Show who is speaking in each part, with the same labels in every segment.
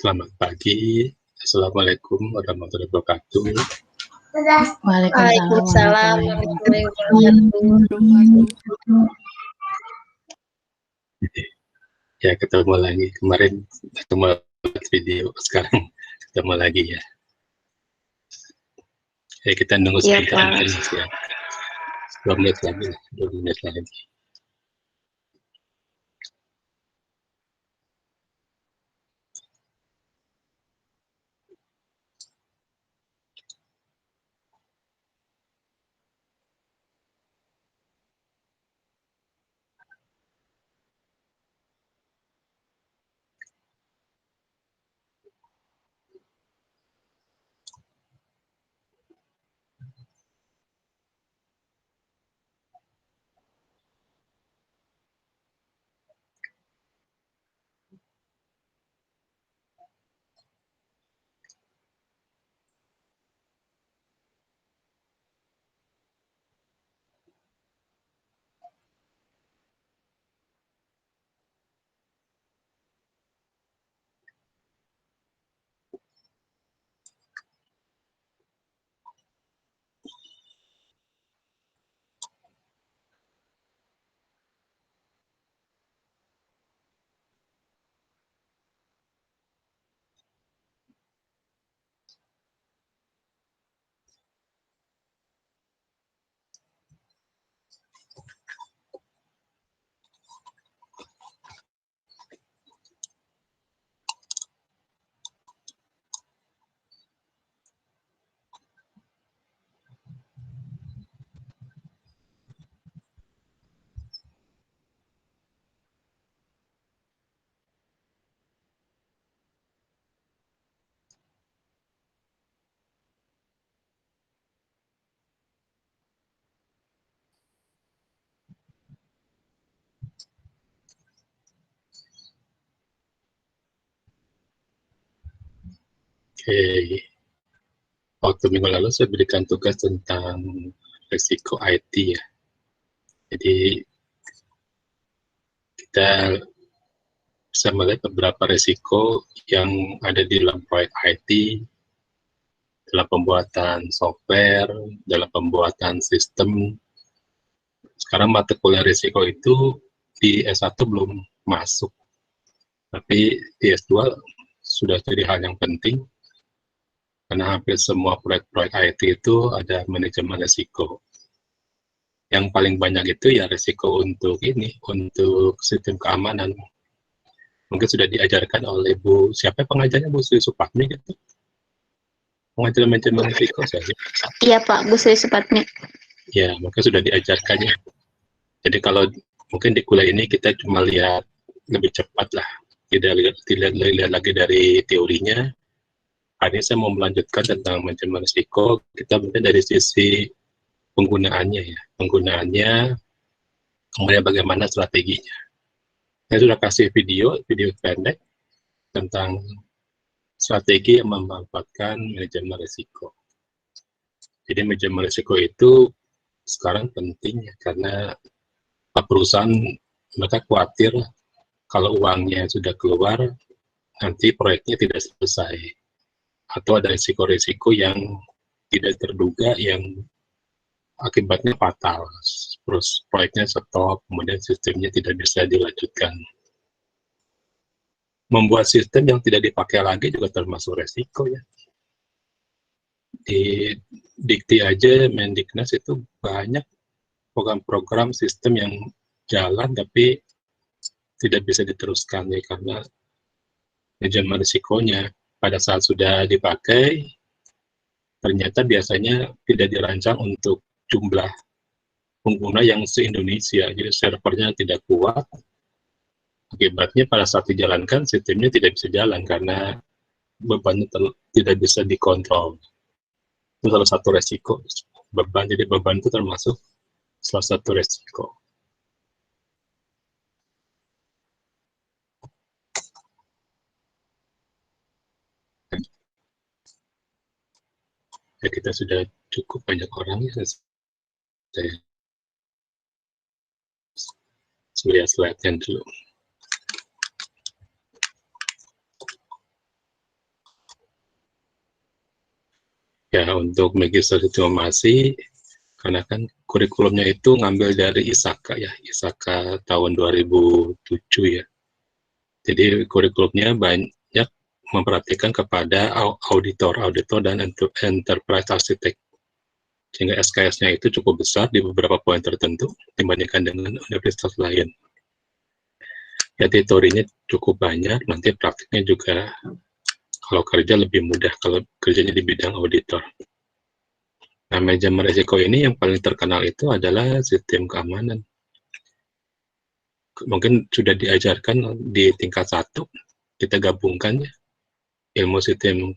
Speaker 1: Selamat pagi. Assalamualaikum warahmatullahi wabarakatuh.
Speaker 2: Waalaikumsalam warahmatullahi wabarakatuh.
Speaker 1: Ya, ketemu lagi. Kemarin ketemu video, sekarang ketemu lagi ya. Ya, kita nunggu sebentar mungkin ya. 2 menit lagi, 2 menit lagi. Oke. Waktu minggu lalu saya berikan tugas tentang risiko IT ya. Jadi kita bisa melihat beberapa risiko yang ada di dalam proyek IT, dalam pembuatan software, dalam pembuatan sistem. Sekarang mata kuliah risiko itu di S1 belum masuk, tapi di S2 sudah jadi hal yang penting, karena hampir semua proyek-proyek IT itu ada manajemen risiko. Yang paling banyak itu ya risiko untuk untuk sistem keamanan. Mungkin sudah diajarkan oleh Bu, siapa pengajarnya, Bu Sri Supatmi gitu? Pengajar manajemen risiko saja.
Speaker 2: Iya Pak, Bu Sri Supatmi.
Speaker 1: Ya, mungkin sudah diajarkannya. Jadi kalau mungkin di kuliah ini kita cuma lihat lebih cepat lah, tidak lihat lagi dari teorinya. Hari ini saya mau melanjutkan tentang manajemen risiko. Kita mungkin dari sisi penggunaannya ya, kemudian bagaimana strateginya. Saya sudah kasih video pendek tentang strategi yang memanfaatkan manajemen risiko. Jadi manajemen risiko itu sekarang penting ya, karena perusahaan mereka khawatir kalau uangnya sudah keluar, nanti proyeknya tidak selesai. Atau ada risiko-risiko yang tidak terduga yang akibatnya fatal. Terus proyeknya stop, kemudian sistemnya tidak bisa dilanjutkan. Membuat sistem yang tidak dipakai lagi juga termasuk resiko ya. Di Dikti aja, Mendiknas itu banyak program-program sistem yang jalan tapi tidak bisa diteruskan ya, karena manajemen risikonya pada saat sudah dipakai ternyata biasanya tidak dirancang untuk jumlah pengguna yang se-Indonesia, jadi servernya tidak kuat, akibatnya pada saat dijalankan sistemnya tidak bisa jalan karena bebannya tidak bisa dikontrol. Itu salah satu resiko beban, jadi beban itu termasuk salah satu resiko. Ya, kita sudah cukup banyak orang ya, saya lihat slide-nya dulu. Ya, untuk magister diplomasi, karena kan kurikulumnya itu ngambil dari ISAKA ya, ISAKA tahun 2007 ya. Jadi kurikulumnya banyak memperhatikan kepada auditor dan enterprise architect. Sehingga SKS-nya itu cukup besar di beberapa poin tertentu dibandingkan dengan universitas lain. Jadi teorinya cukup banyak, nanti praktiknya juga kalau kerja lebih mudah kalau kerjanya di bidang auditor. Nah, manajemen risiko ini yang paling terkenal itu adalah sistem keamanan. Mungkin sudah diajarkan di tingkat 1, kita gabungkan ya, ilmu sistem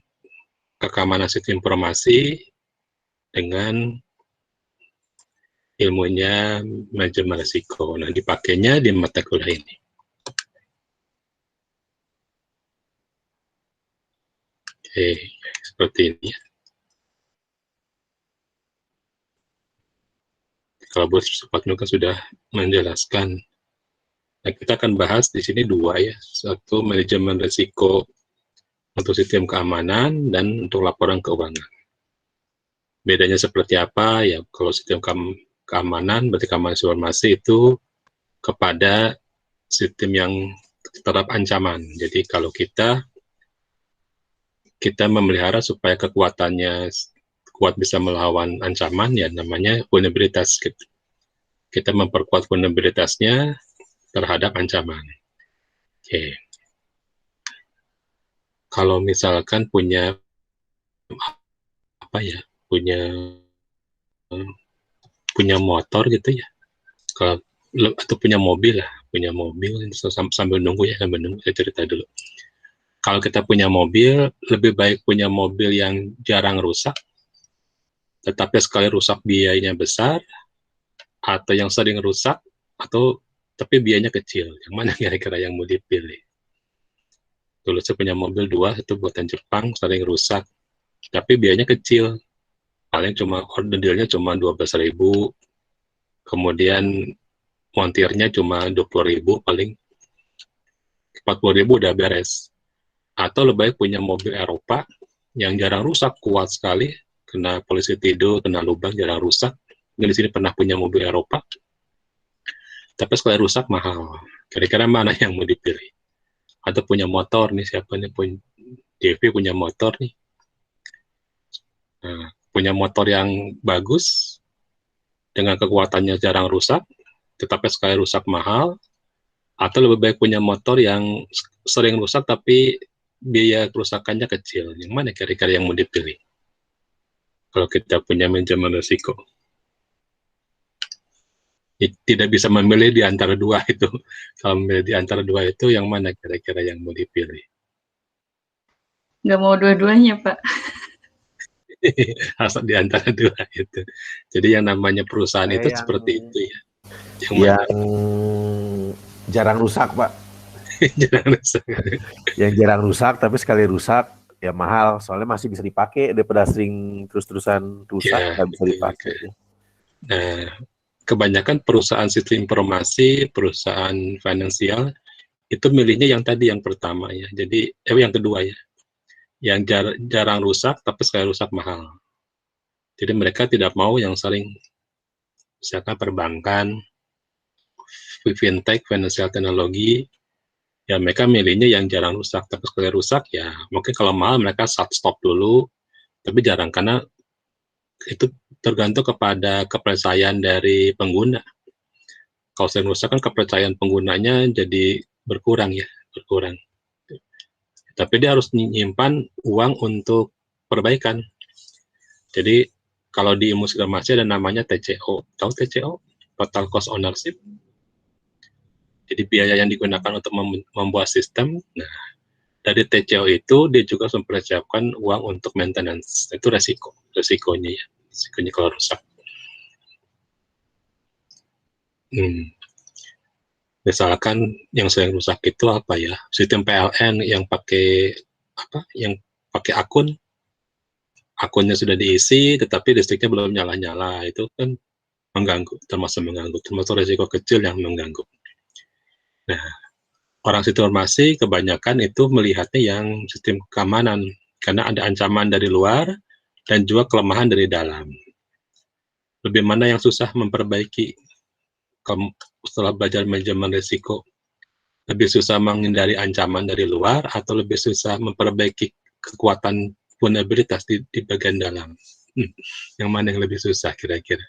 Speaker 1: keamanan sistem informasi dengan ilmunya manajemen risiko. Nah, dipakainya di mata kuliah ini. Oke, seperti ini. Kalau Bu Supatno sudah menjelaskan. Nah, kita akan bahas di sini 2 ya. Satu, manajemen risiko untuk sistem keamanan dan untuk laporan keuangan. Bedanya seperti apa? Ya, kalau sistem keamanan, berarti keamanan informasi itu kepada sistem yang terhadap ancaman. Jadi kalau kita memelihara supaya kekuatannya kuat bisa melawan ancaman, ya namanya vulnerabilitas. Kita memperkuat vulnerabilitasnya terhadap ancaman. Oke. Kalau misalkan punya apa ya, punya motor gitu ya, kalau atau punya mobil sambil nunggu saya cerita dulu. Kalau kita punya mobil, lebih baik punya mobil yang jarang rusak, tetapi sekali rusak biayanya besar, atau yang sering rusak, atau tapi biayanya kecil. Yang mana kira-kira yang mau dipilih? Dulu saya punya mobil 2, itu buatan Jepang, sering rusak, tapi biayanya kecil. Paling cuma ordernya cuma 12.000, kemudian montirnya cuma 20.000, paling 40.000 udah beres. Atau lebih baik punya mobil Eropa yang jarang rusak, kuat sekali, kena polisi tidur, kena lubang, jarang rusak. Mungkin di sini pernah punya mobil Eropa, tapi sekali rusak mahal. Kira-kira mana yang mau dipilih? Atau punya motor nih, siapa nih DV punya motor nih. Nah, punya motor yang bagus, dengan kekuatannya jarang rusak, tetapi sekali rusak mahal, atau lebih baik punya motor yang sering rusak tapi biaya kerusakannya kecil. Yang mana kira-kira yang mau dipilih? Kalau kita punya manajemen risiko. Tidak bisa memilih di antara 2 itu. Kalau memilih di antara 2 itu, yang mana kira-kira yang mau dipilih?
Speaker 2: Nggak mau dua-duanya, Pak.
Speaker 1: Harus di antara 2 itu. Jadi yang namanya perusahaan itu seperti itu ya.
Speaker 3: Yang jarang rusak, Pak.
Speaker 1: Jarang rusak.
Speaker 3: Yang jarang rusak, tapi sekali rusak ya mahal. Soalnya masih bisa dipakai daripada sering terus-terusan rusak, nggak bisa dipakai.
Speaker 1: Nah, kebanyakan perusahaan sistem informasi, perusahaan finansial, itu milihnya yang tadi, yang pertama ya. Jadi, yang kedua ya. Yang jarang rusak, tapi sekali rusak mahal. Jadi mereka tidak mau yang sering, misalkan perbankan, fintech, financial teknologi, ya mereka milihnya yang jarang rusak, tapi sekali rusak ya mungkin kalau mahal mereka stop dulu, tapi jarang, karena itu tergantung kepada kepercayaan dari pengguna. Kalau sering rusak kan kepercayaan penggunanya jadi berkurang. Tapi dia harus menyimpan uang untuk perbaikan. Jadi kalau di ilmu informasi ada namanya TCO. Tahu TCO? Total Cost Ownership. Jadi biaya yang digunakan untuk membuat sistem. Nah, dari TCO itu dia juga mempersiapkan uang untuk maintenance. Itu resikonya ya. Resikonya kalau rusak. Misalkan yang sering rusak itu apa ya? Sistem PLN yang pakai akunnya sudah diisi, tetapi listriknya belum nyala-nyala, itu kan termasuk risiko kecil yang mengganggu. Nah, orang sistem informasi kebanyakan itu melihatnya yang sistem keamanan, karena ada ancaman dari luar, dan juga kelemahan dari dalam. Lebih mana yang susah memperbaiki setelah belajar manajemen risiko? Lebih susah menghindari ancaman dari luar atau lebih susah memperbaiki kekuatan vulnerabilitas di bagian dalam? Yang mana yang lebih susah kira-kira?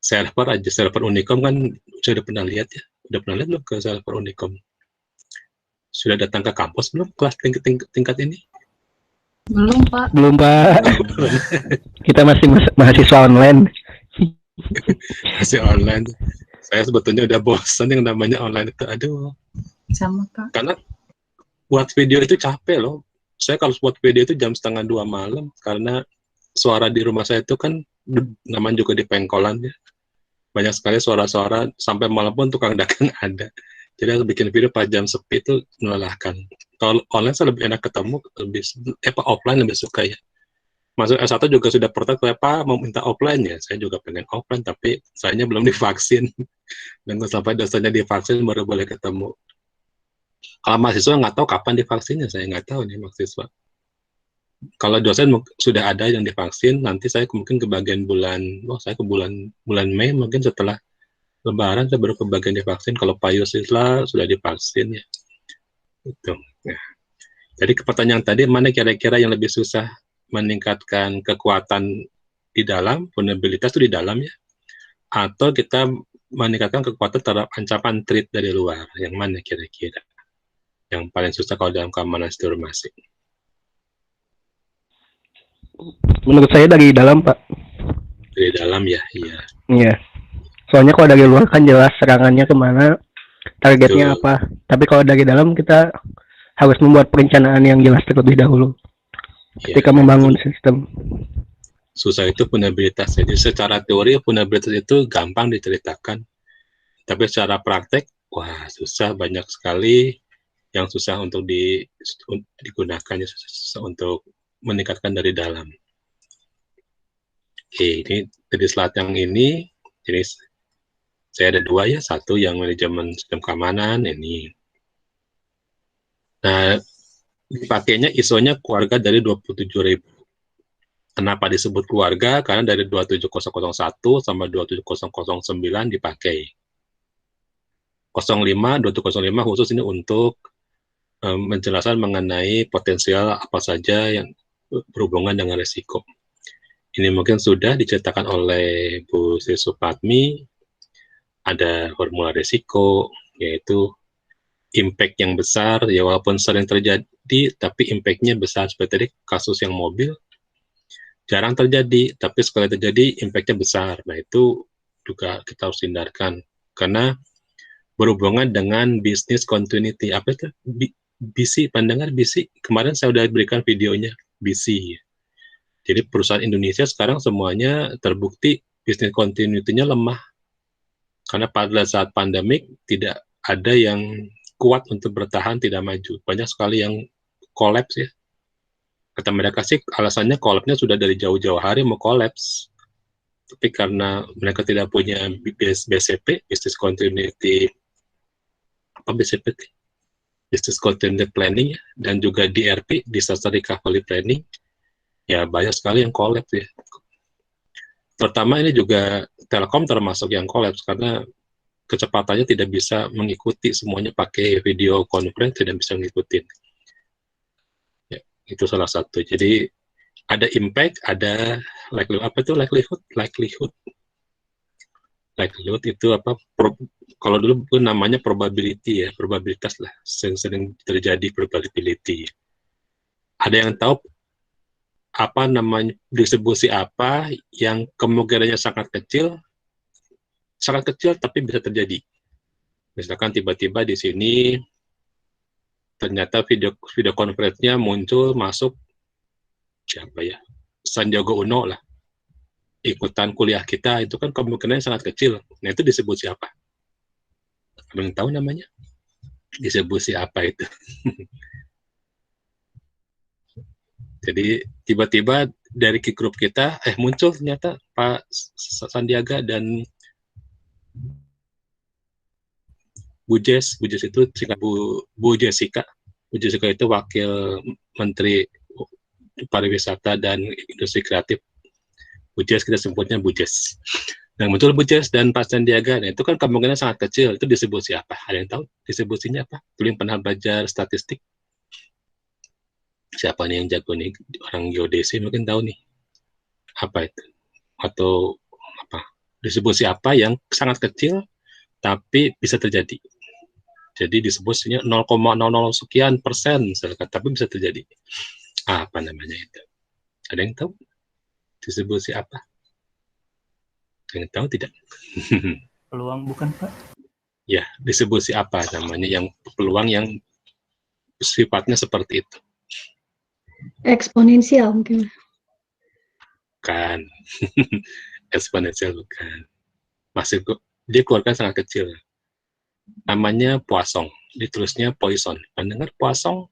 Speaker 1: Server Unicom kan sudah pernah lihat ya? Udah pernah lihat belum ke server Unicom? Sudah datang ke kampus belum kelas tingkat ini?
Speaker 2: Belum, Pak.
Speaker 4: Belum, Pak. Kita masih mahasiswa online.
Speaker 1: Masih online. Saya sebetulnya udah bosan yang namanya online itu. Aduh.
Speaker 2: Sama, Pak.
Speaker 1: Karena buat video itu capek loh. Saya kalau buat video itu jam 1:30 malam karena suara di rumah saya itu kan namanya juga di pengkolan ya. Banyak sekali suara-suara sampai malam pun tukang dagang ada. Jadi harus bikin video pas jam sepi itu melelahkan. Kalau online saya lebih enak ketemu, offline lebih suka ya. Masuk S1 juga sudah pernah Pak mau minta offline ya. Saya juga pengen offline tapi sayanya belum divaksin. Dan sampai dosanya divaksin baru boleh ketemu. Kalau mahasiswa nggak tahu kapan divaksinnya, saya nggak tahu nih mahasiswa. Kalau dosen sudah ada yang divaksin, nanti saya mungkin ke bagian saya ke bulan Mei mungkin setelah Lebaran saya baru ke bagian divaksin. Kalau Pak Yusila sudah divaksin ya. Itu. Nah, jadi ke pertanyaan tadi, mana kira-kira yang lebih susah meningkatkan kekuatan di dalam, vulnerabilitas itu di dalam ya, atau kita meningkatkan kekuatan terhadap ancaman threat dari luar, yang mana kira-kira yang paling susah kalau dalam keamanan informasi?
Speaker 4: Menurut saya dari dalam, Pak.
Speaker 1: Dari dalam ya, iya.
Speaker 4: Iya. Soalnya kalau dari luar kan jelas serangannya kemana, targetnya
Speaker 1: Betul.
Speaker 4: apa. Tapi kalau dari dalam kita harus membuat perencanaan yang jelas terlebih dahulu ketika membangun sistem.
Speaker 1: Susah itu vulnerabilitas. Jadi secara teori vulnerabilitas itu gampang diceritakan, tapi secara praktek, wah susah, banyak sekali yang susah untuk digunakan, susah untuk meningkatkan dari dalam. Oke, ini dari slide yang ini, jadi saya ada dua ya, satu yang manajemen sistem keamanan ini. Nah, dipakainya ISO-nya keluarga dari 27.000. Kenapa disebut keluarga? Karena dari 27001 sama 27009 dipakai. 2705 khusus ini untuk menjelaskan mengenai potensial apa saja yang berhubungan dengan risiko. Ini mungkin sudah diceritakan oleh Bu Sri Supatmi. Ada formula risiko, yaitu impact yang besar, ya walaupun sering terjadi, tapi impact-nya besar. Seperti tadi kasus yang mobil, jarang terjadi, tapi sekali terjadi, impact-nya besar. Nah, itu juga kita harus hindarkan. Karena berhubungan dengan business continuity. Apa itu? BC, pendengar BC? Kemarin saya sudah berikan videonya, BC. Jadi perusahaan Indonesia sekarang semuanya terbukti business continuity-nya lemah. Karena pada saat pandemik tidak ada yang kuat untuk bertahan, tidak maju. Banyak sekali yang kolaps ya. Kata mereka sih alasannya kolapsnya sudah dari jauh-jauh hari mau kolaps. Tapi karena mereka tidak punya BCP, Business Continuity, apa BCP? Business Continuity Planning ya, dan juga DRP, Disaster Recovery Planning, ya banyak sekali yang kolaps ya. Terutama ini juga Telkom termasuk yang kolaps karena kecepatannya tidak bisa mengikuti, semuanya pakai video conference, tidak bisa mengikuti. Ya, itu salah satu. Jadi ada impact, ada likelihood. Apa itu likelihood? Likelihood itu apa? Kalau dulu namanya probability ya, probabilitas lah, sering terjadi probability. Ada yang tahu apa namanya distribusi apa yang kemungkinannya sangat kecil tapi bisa terjadi. Misalkan tiba-tiba di sini ternyata video conference-nya muncul masuk siapa ya, Sandiaga Uno lah, ikutan kuliah kita, itu kan kemungkinannya sangat kecil. Nah, itu disebut siapa? Ada yang tahu namanya? Disebut siapa itu? Jadi tiba-tiba dari grup kita muncul ternyata Pak Sandiaga dan Bu Jessica itu Bu Jessica itu wakil menteri pariwisata dan industri kreatif. BUJES kita sebutnya BUJES. Nah, muncul BUJES dan Pak Sandiaga, nah itu kan kemungkinan sangat kecil. Itu disebut siapa? Ada yang tahu disebutinnya apa? Dulu yang pernah belajar statistik. Siapa nih yang jago nih? Orang geodesi mungkin tahu nih. Apa itu? Atau apa? Disebut siapa yang sangat kecil tapi bisa terjadi. Jadi disebutnya 0,00 sekian persen misalkan, tapi bisa terjadi. Apa namanya itu? Ada yang tahu? Disebut siapa? Yang tahu tidak?
Speaker 5: Peluang bukan, Pak?
Speaker 1: Ya, disebut siapa namanya yang peluang yang sifatnya seperti itu.
Speaker 2: Eksponensial mungkin.
Speaker 1: Bukan. Eksponensial bukan. Masih dia keluarkan sangat kecil. Namanya poisson. Ditulisnya poisson. Mendengar poisson?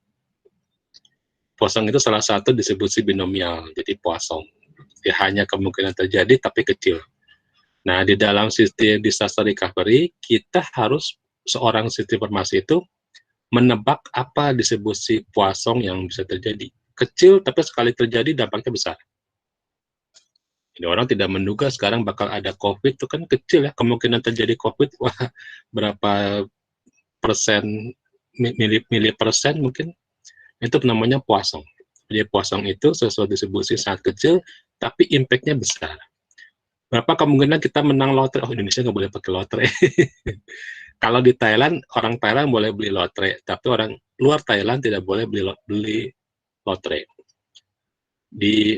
Speaker 1: Poisson itu salah satu distribusi binomial. Jadi poisson. Ya, hanya kemungkinan terjadi tapi kecil. Nah, di dalam sistem disaster recovery, kita harus seorang sistem informasi itu menebak apa distribusi Poisson yang bisa terjadi. Kecil, tapi sekali terjadi dampaknya besar. Jadi orang tidak menduga sekarang bakal ada COVID, itu kan kecil ya, kemungkinan terjadi COVID, wah berapa persen, mili persen mungkin, itu namanya Poisson. Jadi Poisson itu sesuatu distribusi sangat kecil, tapi impact-nya besar. Berapa kemungkinan kita menang lotre? Oh, Indonesia nggak boleh pakai lotre. Kalau di Thailand, orang Thailand boleh beli lotre, tapi orang luar Thailand tidak boleh beli lotre. Di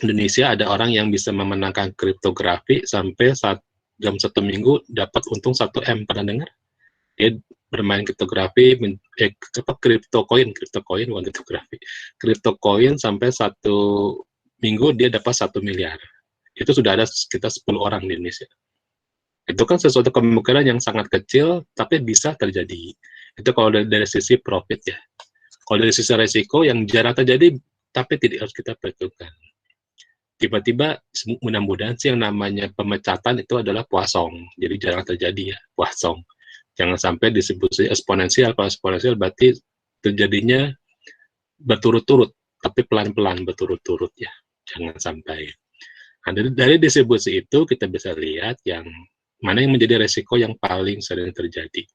Speaker 1: Indonesia ada orang yang bisa memenangkan kriptografi sampai jam 1 minggu dapat untung 1 M. Pernah dengar? Dia bermain kriptografi, crypto coin bukan kriptografi. Crypto coin sampai 1 minggu dia dapat 1 miliar. Itu sudah ada sekitar 10 orang di Indonesia. Itu kan sesuatu kemungkinan yang sangat kecil, tapi bisa terjadi. Itu kalau dari sisi profit ya. Kalau dari sisi resiko yang jarang terjadi, tapi tidak harus kita perhitungkan. Tiba-tiba, mudah-mudahan sih yang namanya pemecatan itu adalah Poisson. Jadi jarang terjadi ya, Poisson. Jangan sampai disebut eksponensial. Kalau eksponensial berarti terjadinya berturut-turut, tapi pelan-pelan berturut-turut ya. Jangan sampai. Nah, dari distribusi itu kita bisa lihat yang mana yang menjadi resiko yang paling sering terjadi.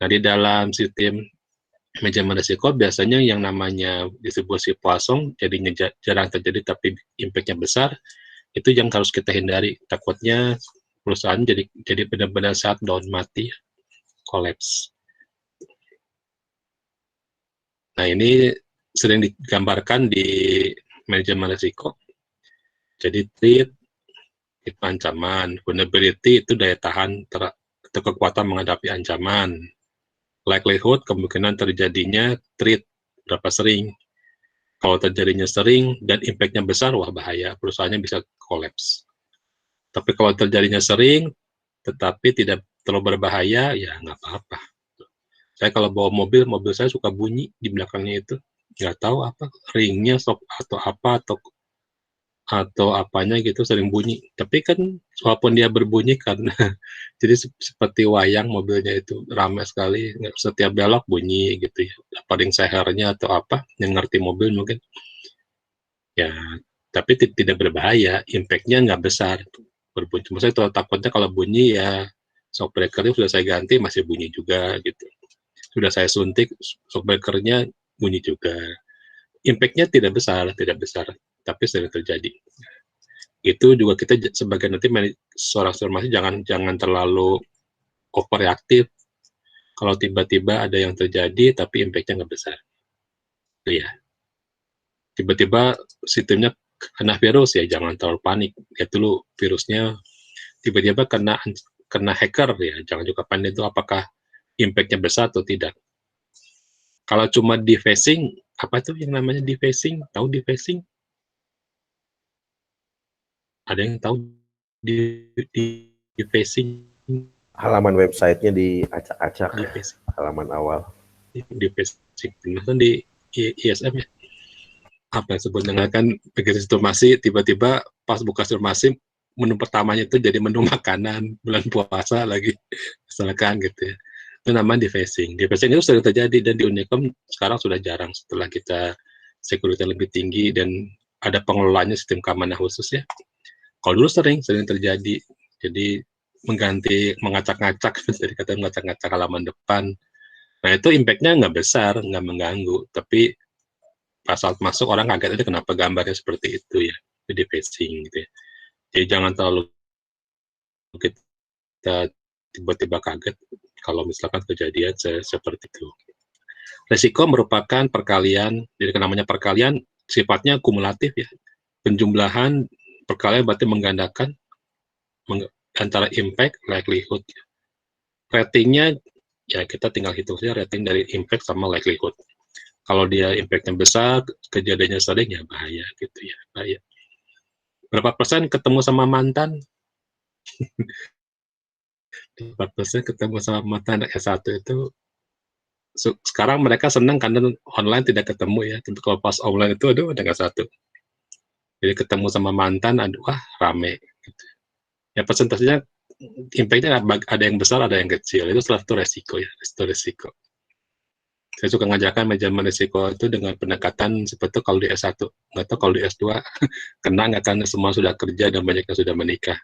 Speaker 1: Nah, di dalam sistem manajemen resiko biasanya yang namanya distribusi Poisson jadinya jarang terjadi tapi impact-nya besar, itu yang harus kita hindari. Takutnya perusahaan jadi benar-benar shutdown, mati, collapse. Nah, ini sering digambarkan di manajemen risiko. Jadi threat itu ancaman, vulnerability itu daya tahan atau kekuatan menghadapi ancaman. Likelihood kemungkinan terjadinya threat berapa sering. Kalau terjadinya sering dan impact-nya besar, wah bahaya, perusahaannya bisa collapse. Tapi kalau terjadinya sering, tetapi tidak terlalu berbahaya, ya nggak apa-apa. Saya kalau bawa mobil saya suka bunyi di belakangnya itu, nggak tahu apa, ringnya atau apa, atau apanya gitu sering bunyi. Tapi kan walaupun dia berbunyi karena jadi seperti wayang mobilnya itu ramai sekali, setiap belok bunyi gitu ya. Paling sehernya atau apa, yang ngerti mobil mungkin. Ya, tapi tidak berbahaya, impact-nya nggak besar berbunyi. Maksudnya takutnya kalau bunyi ya shock breaker-nya sudah saya ganti masih bunyi juga gitu. Sudah saya suntik shock breaker-nya bunyi juga. Impact-nya tidak besar, tapi sering terjadi. Itu juga kita sebagai nanti seorang informasi jangan terlalu overreaktif. Kalau tiba-tiba ada yang terjadi tapi impact-nya nggak besar. Itu ya. Tiba-tiba sistemnya kena virus ya jangan terlalu panik. Lihat dulu virusnya tiba-tiba kena hacker ya jangan juga panik itu apakah impact-nya besar atau tidak. Kalau cuma defacing, apa itu yang namanya defacing? Tahu defacing? Ada yang tahu defacing?
Speaker 3: Halaman websitenya diacak-acak, halaman awal.
Speaker 1: Defacing, kan di ISM ya? Apa yang sebut dengan kan begitu informasi, tiba-tiba pas buka informasi, menu pertamanya itu jadi menu makanan, bulan puasa lagi, misalkan gitu ya. Itu namanya defacing. Defacing itu sering terjadi dan di Unicom sekarang sudah jarang setelah kita security lebih tinggi, dan ada pengelolaannya sistem keamanan khusus ya. Kalau dulu sering terjadi, jadi mengacak-ngacak, jadi kata mengacak-ngacak halaman depan. Nah itu impact-nya nggak besar, nggak mengganggu, tapi pas saat masuk orang kaget aja kenapa gambarnya seperti itu ya, jadi phishing gitu ya. Jadi jangan terlalu kita tiba-tiba kaget kalau misalkan kejadian seperti itu. Resiko merupakan perkalian, jadi namanya perkalian sifatnya kumulatif ya. Penjumlahan perkalian berarti menggandakan antara impact, likelihood. Ratingnya ya kita tinggal hitung saja rating dari impact sama likelihood. Kalau dia impact-nya besar, kejadiannya sering ya bahaya gitu ya, bahaya. Berapa persen ketemu sama mantan? Berapa persen ketemu sama mantan S1 itu sekarang mereka senang karena online tidak ketemu ya. Tentu kalau pas online itu aduh ada nggak satu. Jadi ketemu sama mantan, aduh wah rame. Gitu. Ya persentasenya impact-nya ada yang besar, ada yang kecil. Itu salah satu resiko ya, itu resiko. Saya suka ngajarkan manajemen risiko itu dengan pendekatan seperti kalau di S1, nggak tahu kalau di S2 kena nggak, karena semua sudah kerja dan banyak yang sudah menikah.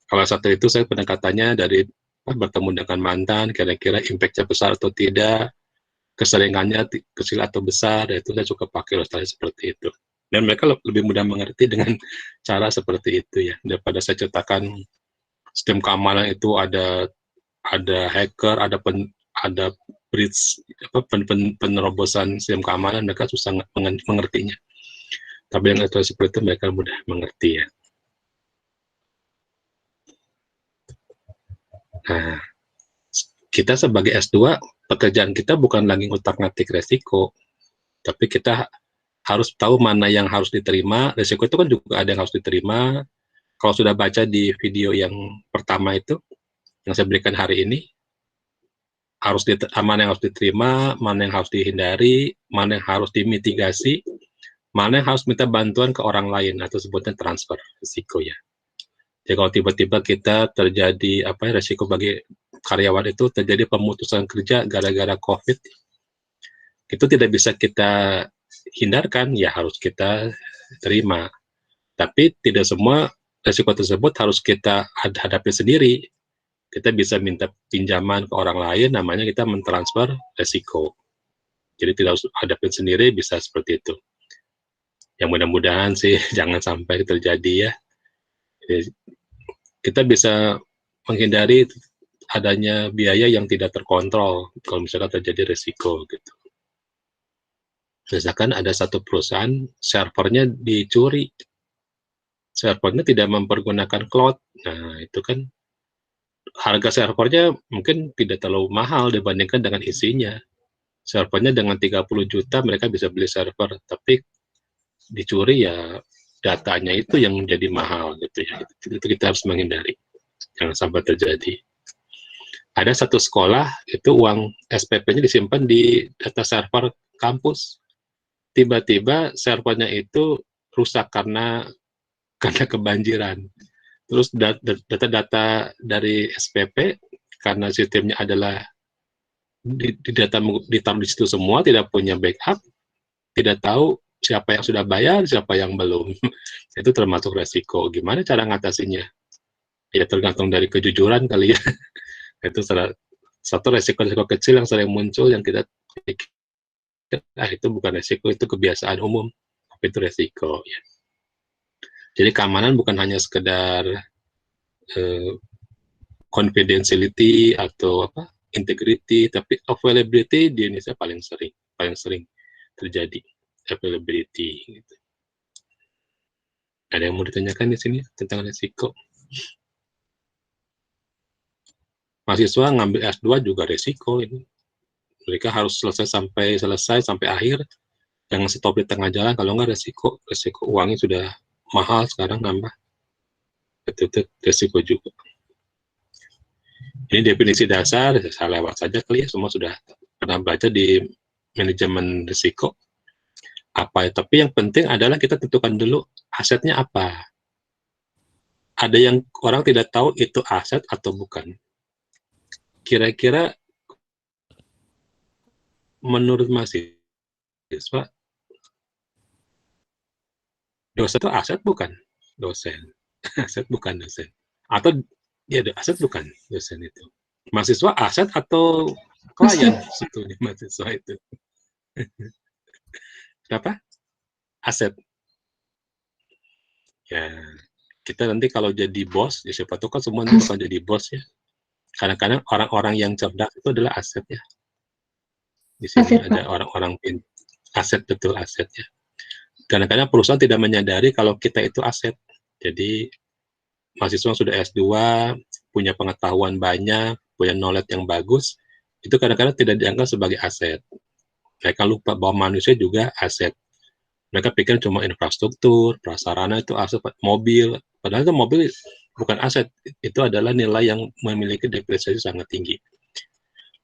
Speaker 1: Kalau S1 itu saya pendekatannya dari bertemu dengan mantan, kira-kira impact-nya besar atau tidak, keseringannya kecil atau besar, itu saya suka pakai ilustrasi seperti itu. Dan mereka lebih mudah mengerti dengan cara seperti itu ya, daripada saya ceritakan sistem keamanan itu ada hacker, ada bridge, penerobosan sistem keamanan, mereka susah mengertinya. Tapi yang seperti itu mereka mudah mengerti ya. Nah, kita sebagai S2, pekerjaan kita bukan lagi ngutak-ngatik resiko, tapi kita harus tahu mana yang harus diterima. Resiko itu kan juga ada yang harus diterima. Kalau sudah baca di video yang pertama itu, yang saya berikan hari ini, mana yang harus diterima, mana yang harus dihindari, mana yang harus dimitigasi, mana yang harus minta bantuan ke orang lain, atau sebutnya transfer risiko ya. Jadi kalau tiba-tiba kita terjadi resiko bagi karyawan itu terjadi pemutusan kerja gara-gara COVID, itu tidak bisa kita hindarkan, ya harus kita terima. Tapi tidak semua risiko tersebut harus kita hadapi sendiri. Kita bisa minta pinjaman ke orang lain, namanya kita mentransfer resiko. Jadi tidak harus hadapin sendiri, bisa seperti itu. Yang mudah-mudahan sih jangan sampai terjadi ya. Jadi, kita bisa menghindari adanya biaya yang tidak terkontrol kalau misalkan terjadi resiko gitu. Misalkan ada satu perusahaan servernya dicuri, servernya tidak mempergunakan cloud, nah itu kan harga servernya mungkin tidak terlalu mahal dibandingkan dengan isinya. Servernya dengan 30 juta mereka bisa beli server, tapi dicuri ya datanya itu yang menjadi mahal gitu ya. Itu kita harus menghindari, jangan sampai terjadi. Ada satu sekolah itu uang SPP-nya disimpan di data server kampus. Tiba-tiba servernya itu rusak karena kebanjiran. Terus data-data dari SPP karena sistemnya adalah ditaruh di situ semua, tidak punya backup, tidak tahu siapa yang sudah bayar, siapa yang belum. Itu termasuk resiko. Gimana cara ngatasinya? Ya tergantung dari kejujuran kali ya. Itu satu resiko-resiko kecil yang sering muncul yang kita pikir, itu bukan resiko, itu kebiasaan umum, tapi itu resiko ya. Jadi keamanan bukan hanya sekedar confidentiality atau integrity, tapi availability di Indonesia paling sering terjadi availability. Gitu. Ada yang mau ditanyakan di sini tentang resiko? Mahasiswa ngambil S2 juga resiko ini. Mereka harus selesai sampai akhir. Jangan stop di tengah jalan, kalau nggak resiko uangnya sudah mahal sekarang nambah. Itu resiko juga. Ini definisi dasar, saya lewat saja kali ya, semua sudah pernah baca di manajemen risiko. Tapi yang penting adalah kita tentukan dulu asetnya apa. Ada yang orang tidak tahu itu aset atau bukan. Kira-kira menurut mahasiswa, Dosen itu aset bukan? Dosen. Aset bukan dosen. Atau ya aset bukan dosen itu. Mahasiswa aset atau klien sebetulnya mahasiswa itu. Kenapa? Aset. Ya, kita nanti kalau jadi bos, ya siapa tahu kan semua nanti bakal jadi bos ya. Kadang-kadang orang-orang yang cerdas itu adalah aset ya. Di sini
Speaker 2: Aset,
Speaker 1: ada orang-orang aset, betul aset ya. Kadang-kadang perusahaan tidak menyadari kalau kita itu aset. Jadi mahasiswa sudah S2, punya pengetahuan banyak, punya knowledge yang bagus, itu kadang-kadang tidak dianggap sebagai aset. Mereka lupa bahwa manusia juga aset. Mereka pikir cuma infrastruktur, prasarana itu aset, mobil. Padahal itu mobil bukan aset, itu adalah nilai yang memiliki depresiasi sangat tinggi.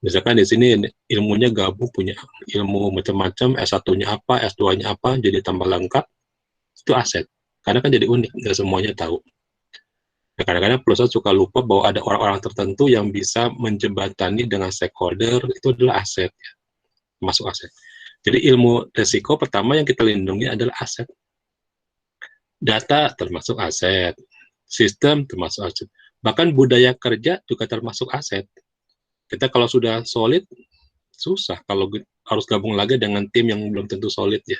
Speaker 1: Misalkan di sini ilmunya gabung, punya ilmu macam-macam, S1-nya apa, S2-nya apa, jadi tambah lengkap, itu aset. Karena kan jadi unik, nggak semuanya tahu. Nah, kadang-kadang perusahaan suka lupa bahwa ada orang-orang tertentu yang bisa menjembatani dengan stakeholder, itu adalah aset, ya, masuk aset. Jadi ilmu resiko pertama yang kita lindungi adalah aset. Data termasuk aset, sistem termasuk aset. Bahkan budaya kerja juga termasuk aset. Kita kalau sudah solid, susah kalau harus gabung lagi dengan tim yang belum tentu solid ya.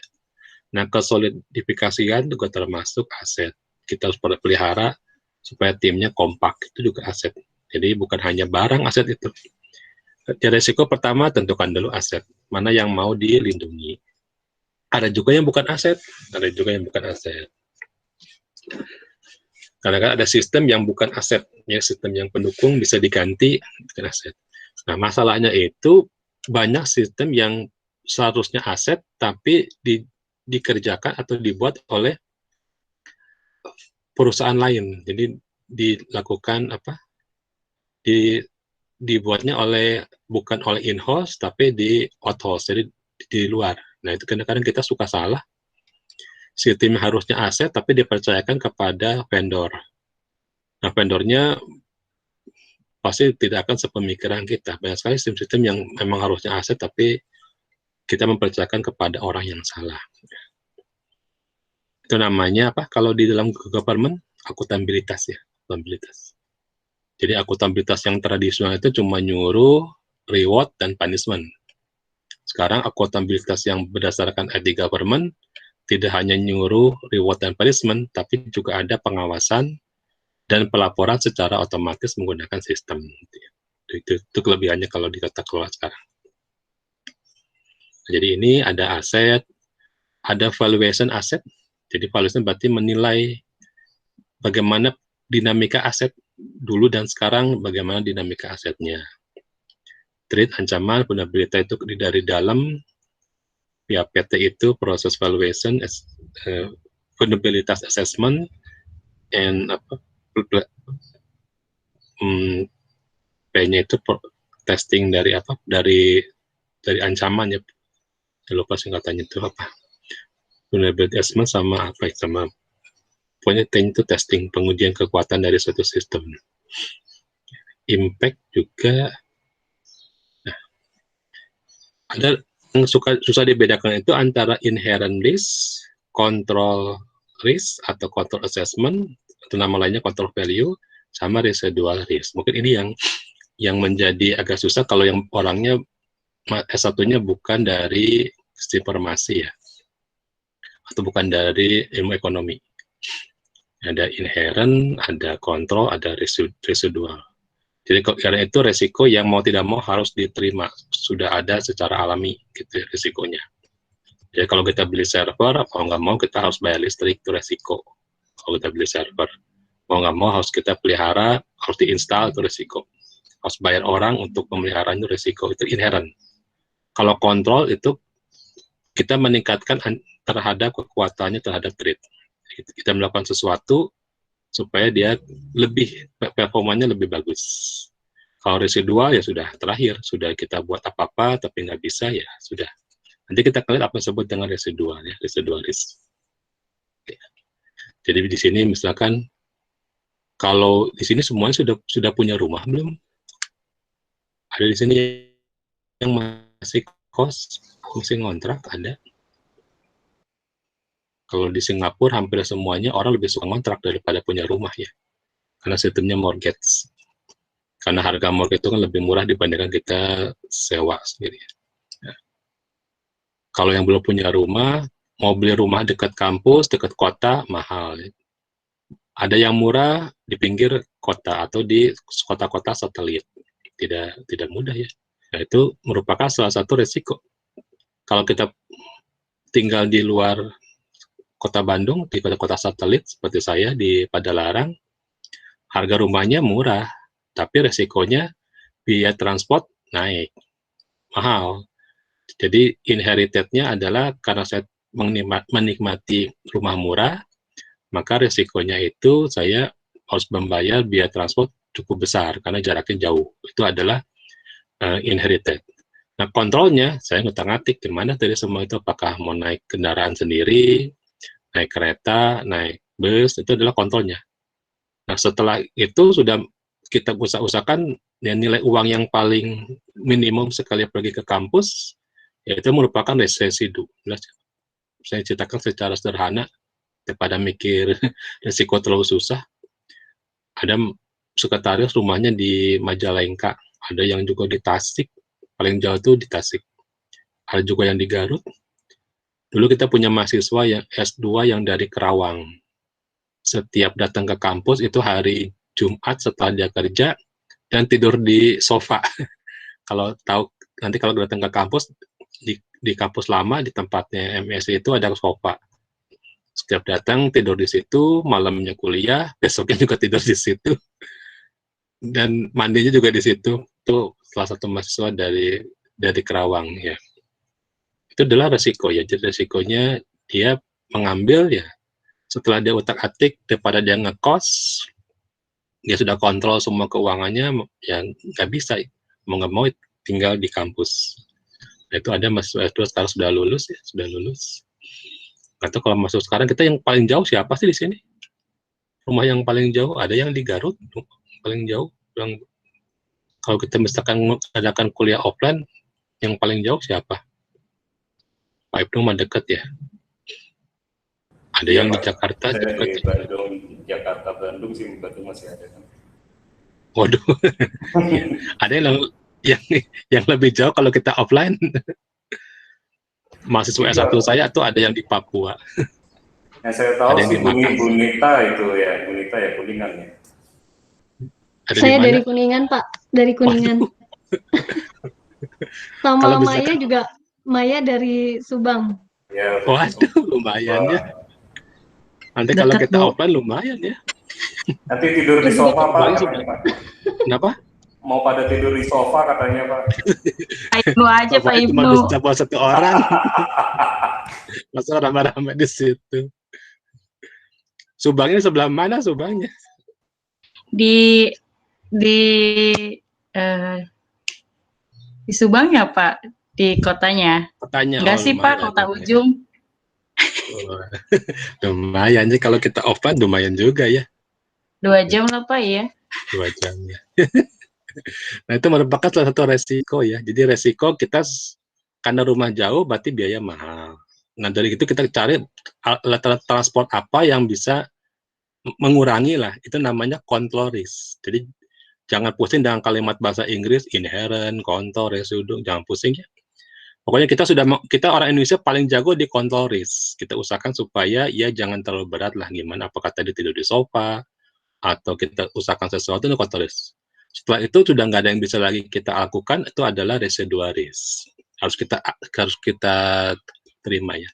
Speaker 1: Nah, kesolidifikasian juga termasuk aset. Kita harus pelihara supaya timnya kompak, itu juga aset. Jadi bukan hanya barang aset itu. Jadi risiko pertama tentukan dulu aset, mana yang mau dilindungi. Ada juga yang bukan aset, ada juga yang bukan aset. Karena ada sistem yang bukan aset, ya sistem yang pendukung bisa diganti dengan aset. Nah, masalahnya itu banyak sistem yang seharusnya aset tapi dikerjakan atau dibuat oleh perusahaan lain. Jadi dilakukan dibuatnya bukan oleh in-house tapi di out-house, jadi di luar. Nah, itu kadang-kadang kita suka salah. Sistem harusnya aset tapi dipercayakan kepada vendor. Nah, vendornya pasti tidak akan sepemikiran kita. Banyak sekali sistem-sistem yang memang harusnya aset tapi kita mempercayakan kepada orang yang salah. Itu namanya apa? Kalau di dalam government, akuntabilitas ya, akuntabilitas. Jadi akuntabilitas yang tradisional itu cuma nyuruh, reward, dan punishment. Sekarang akuntabilitas yang berdasarkan IT government tidak hanya nyuruh, reward, dan punishment, tapi juga ada pengawasan dan pelaporan secara otomatis menggunakan sistem. Itu kelebihannya kalau di tata kelola sekarang. Jadi ini ada aset, ada valuation aset. Jadi valuation berarti menilai bagaimana dinamika aset dulu dan sekarang, bagaimana dinamika asetnya. Trade, ancaman, vulnerability itu dari dalam, ya PT itu proses valuation, vulnerabilitas assessment, and P-nya itu testing dari dari ancaman ya. Saya lupa singkatannya itu apa. Vulnerability assessment sama pokoknya T itu testing, pengujian kekuatan dari suatu sistem. Impact juga, nah, ada yang susah dibedakan itu antara inherent risk, control risk atau control assessment, atau nama lainnya control value, sama residual risk. Mungkin ini yang menjadi agak susah kalau yang orangnya S1-nya bukan dari informasi ya, atau bukan dari ilmu ekonomi. Ada inherent, ada kontrol, ada residual. Jadi karena itu resiko yang mau tidak mau harus diterima, sudah ada secara alami gitu resikonya. Jadi kalau kita beli server, kalau nggak mau kita harus bayar listrik, itu resiko. Kalau kita beli server, mau nggak mau harus kita pelihara, harus diinstal, itu resiko. Harus bayar orang untuk pemeliharaan, itu resiko, itu inherent. Kalau kontrol itu kita meningkatkan terhadap kekuatannya terhadap trade. Kita melakukan sesuatu supaya dia performanya lebih bagus. Kalau residual ya sudah terakhir, sudah kita buat apa-apa tapi nggak bisa ya sudah. Nanti kita lihat apa disebut dengan residual ya, residual risk. Jadi di sini misalkan kalau di sini semuanya sudah punya rumah belum? Ada di sini yang masih kos, masih ngontrak ada? Kalau di Singapura hampir semuanya orang lebih suka ngontrak daripada punya rumah ya. Karena sistemnya mortgage. Karena harga mortgage itu kan lebih murah dibandingkan kita sewa sendiri. Nah, kalau yang belum punya rumah, mau beli rumah dekat kampus, dekat kota, mahal. Ada yang murah di pinggir kota atau di kota-kota satelit. Tidak mudah ya. Nah, itu merupakan salah satu resiko. Kalau kita tinggal di luar kota Bandung, di kota-kota satelit seperti saya di Padalarang, harga rumahnya murah, tapi resikonya biaya transport naik, mahal. Jadi inherited-nya adalah karena saya menikmati rumah murah, maka resikonya itu saya harus membayar biaya transport cukup besar karena jaraknya jauh. Itu adalah inherited. Nah, kontrolnya saya ngutak-ngatik gimana dari semua itu, apakah mau naik kendaraan sendiri, naik kereta, naik bus, itu adalah kontrolnya. Nah, setelah itu sudah kita usahakan ya, nilai uang yang paling minimum sekali pergi ke kampus, yaitu merupakan residu. Saya ceritakan secara sederhana, daripada mikir resiko terlalu susah. Ada sekretaris rumahnya di Majalengka, ada yang juga di Tasik, paling jauh itu di Tasik. Ada juga yang di Garut. Dulu kita punya mahasiswa yang S2 yang dari Kerawang. Setiap datang ke kampus itu hari Jumat setelah dia kerja dan tidur di sofa. Kalau tahu nanti kalau datang ke kampus di kampus lama di tempatnya MSc itu ada sofa. Setiap datang tidur di situ, malamnya kuliah, besoknya juga tidur di situ. Dan mandinya juga di situ. Itu salah satu mahasiswa dari Kerawang ya. Itu adalah resiko ya. Jadi resikonya dia mengambil ya, setelah dia utak-atik daripada dia ngekos, dia sudah kontrol semua keuangannya, ya nggak bisa, mau nggak mau tinggal di kampus. Nah, itu ada mahasiswa S2 sekarang sudah lulus ya, sudah lulus. Atau kalau masuk sekarang, kita yang paling jauh siapa sih di sini? Rumah yang paling jauh, ada yang di Garut, paling jauh. Yang, kalau kita misalkan mengadakan kuliah offline, yang paling jauh siapa? Pak Ibnu mah dekat ya. Ada yang di Jakarta.
Speaker 6: Saya di Bandung, Jakarta, Bandung sih, Bandung masih ada kan.
Speaker 1: Waduh, ada yang lebih jauh kalau kita offline. Mahasiswa S1 saya tuh ada yang di Papua.
Speaker 6: Yang saya tahu sih Bunita itu ya, Bunita ya, Kuningan ya.
Speaker 7: Saya dari Kuningan, Pak, dari Kuningan. Sama Maya juga, Maya dari Subang.
Speaker 6: Ya,
Speaker 1: waduh, lumayan ya. Nanti kalau kita offline lumayan ya.
Speaker 6: Nanti tidur di sofa Pak.
Speaker 1: Kenapa?
Speaker 6: Mau pada tidur di sofa katanya Pak.
Speaker 2: Pak Ibnu aja Pak Ibnu.
Speaker 1: Cuma bisa buat satu orang. Masa ramai-ramai di situ. Subangnya sebelah mana Subangnya?
Speaker 2: Di Subang ya Pak, di kotanya.
Speaker 1: Kotanya.
Speaker 2: Enggak sih Pak, kota ujung.
Speaker 1: Lumayan sih kalau kita offline lumayan juga ya.
Speaker 2: 2 jam lah Pak ya.
Speaker 1: 2 jam ya. Nah itu merupakan salah satu resiko ya. Jadi resiko kita karena rumah jauh berarti biaya mahal. Nah dari itu kita cari alat transport apa yang bisa mengurangi lah. Itu namanya control risk. Jadi jangan pusing dengan kalimat bahasa Inggris inherent, control, residu, jangan pusing ya. Pokoknya kita orang Indonesia paling jago di control risk. Kita usahakan supaya ya jangan terlalu berat lah gimana. Apakah tadi tidur di sofa atau kita usahakan sesuatu itu control risk. Setelah itu sudah nggak ada yang bisa lagi kita lakukan, itu adalah residual risk. Harus kita terima ya.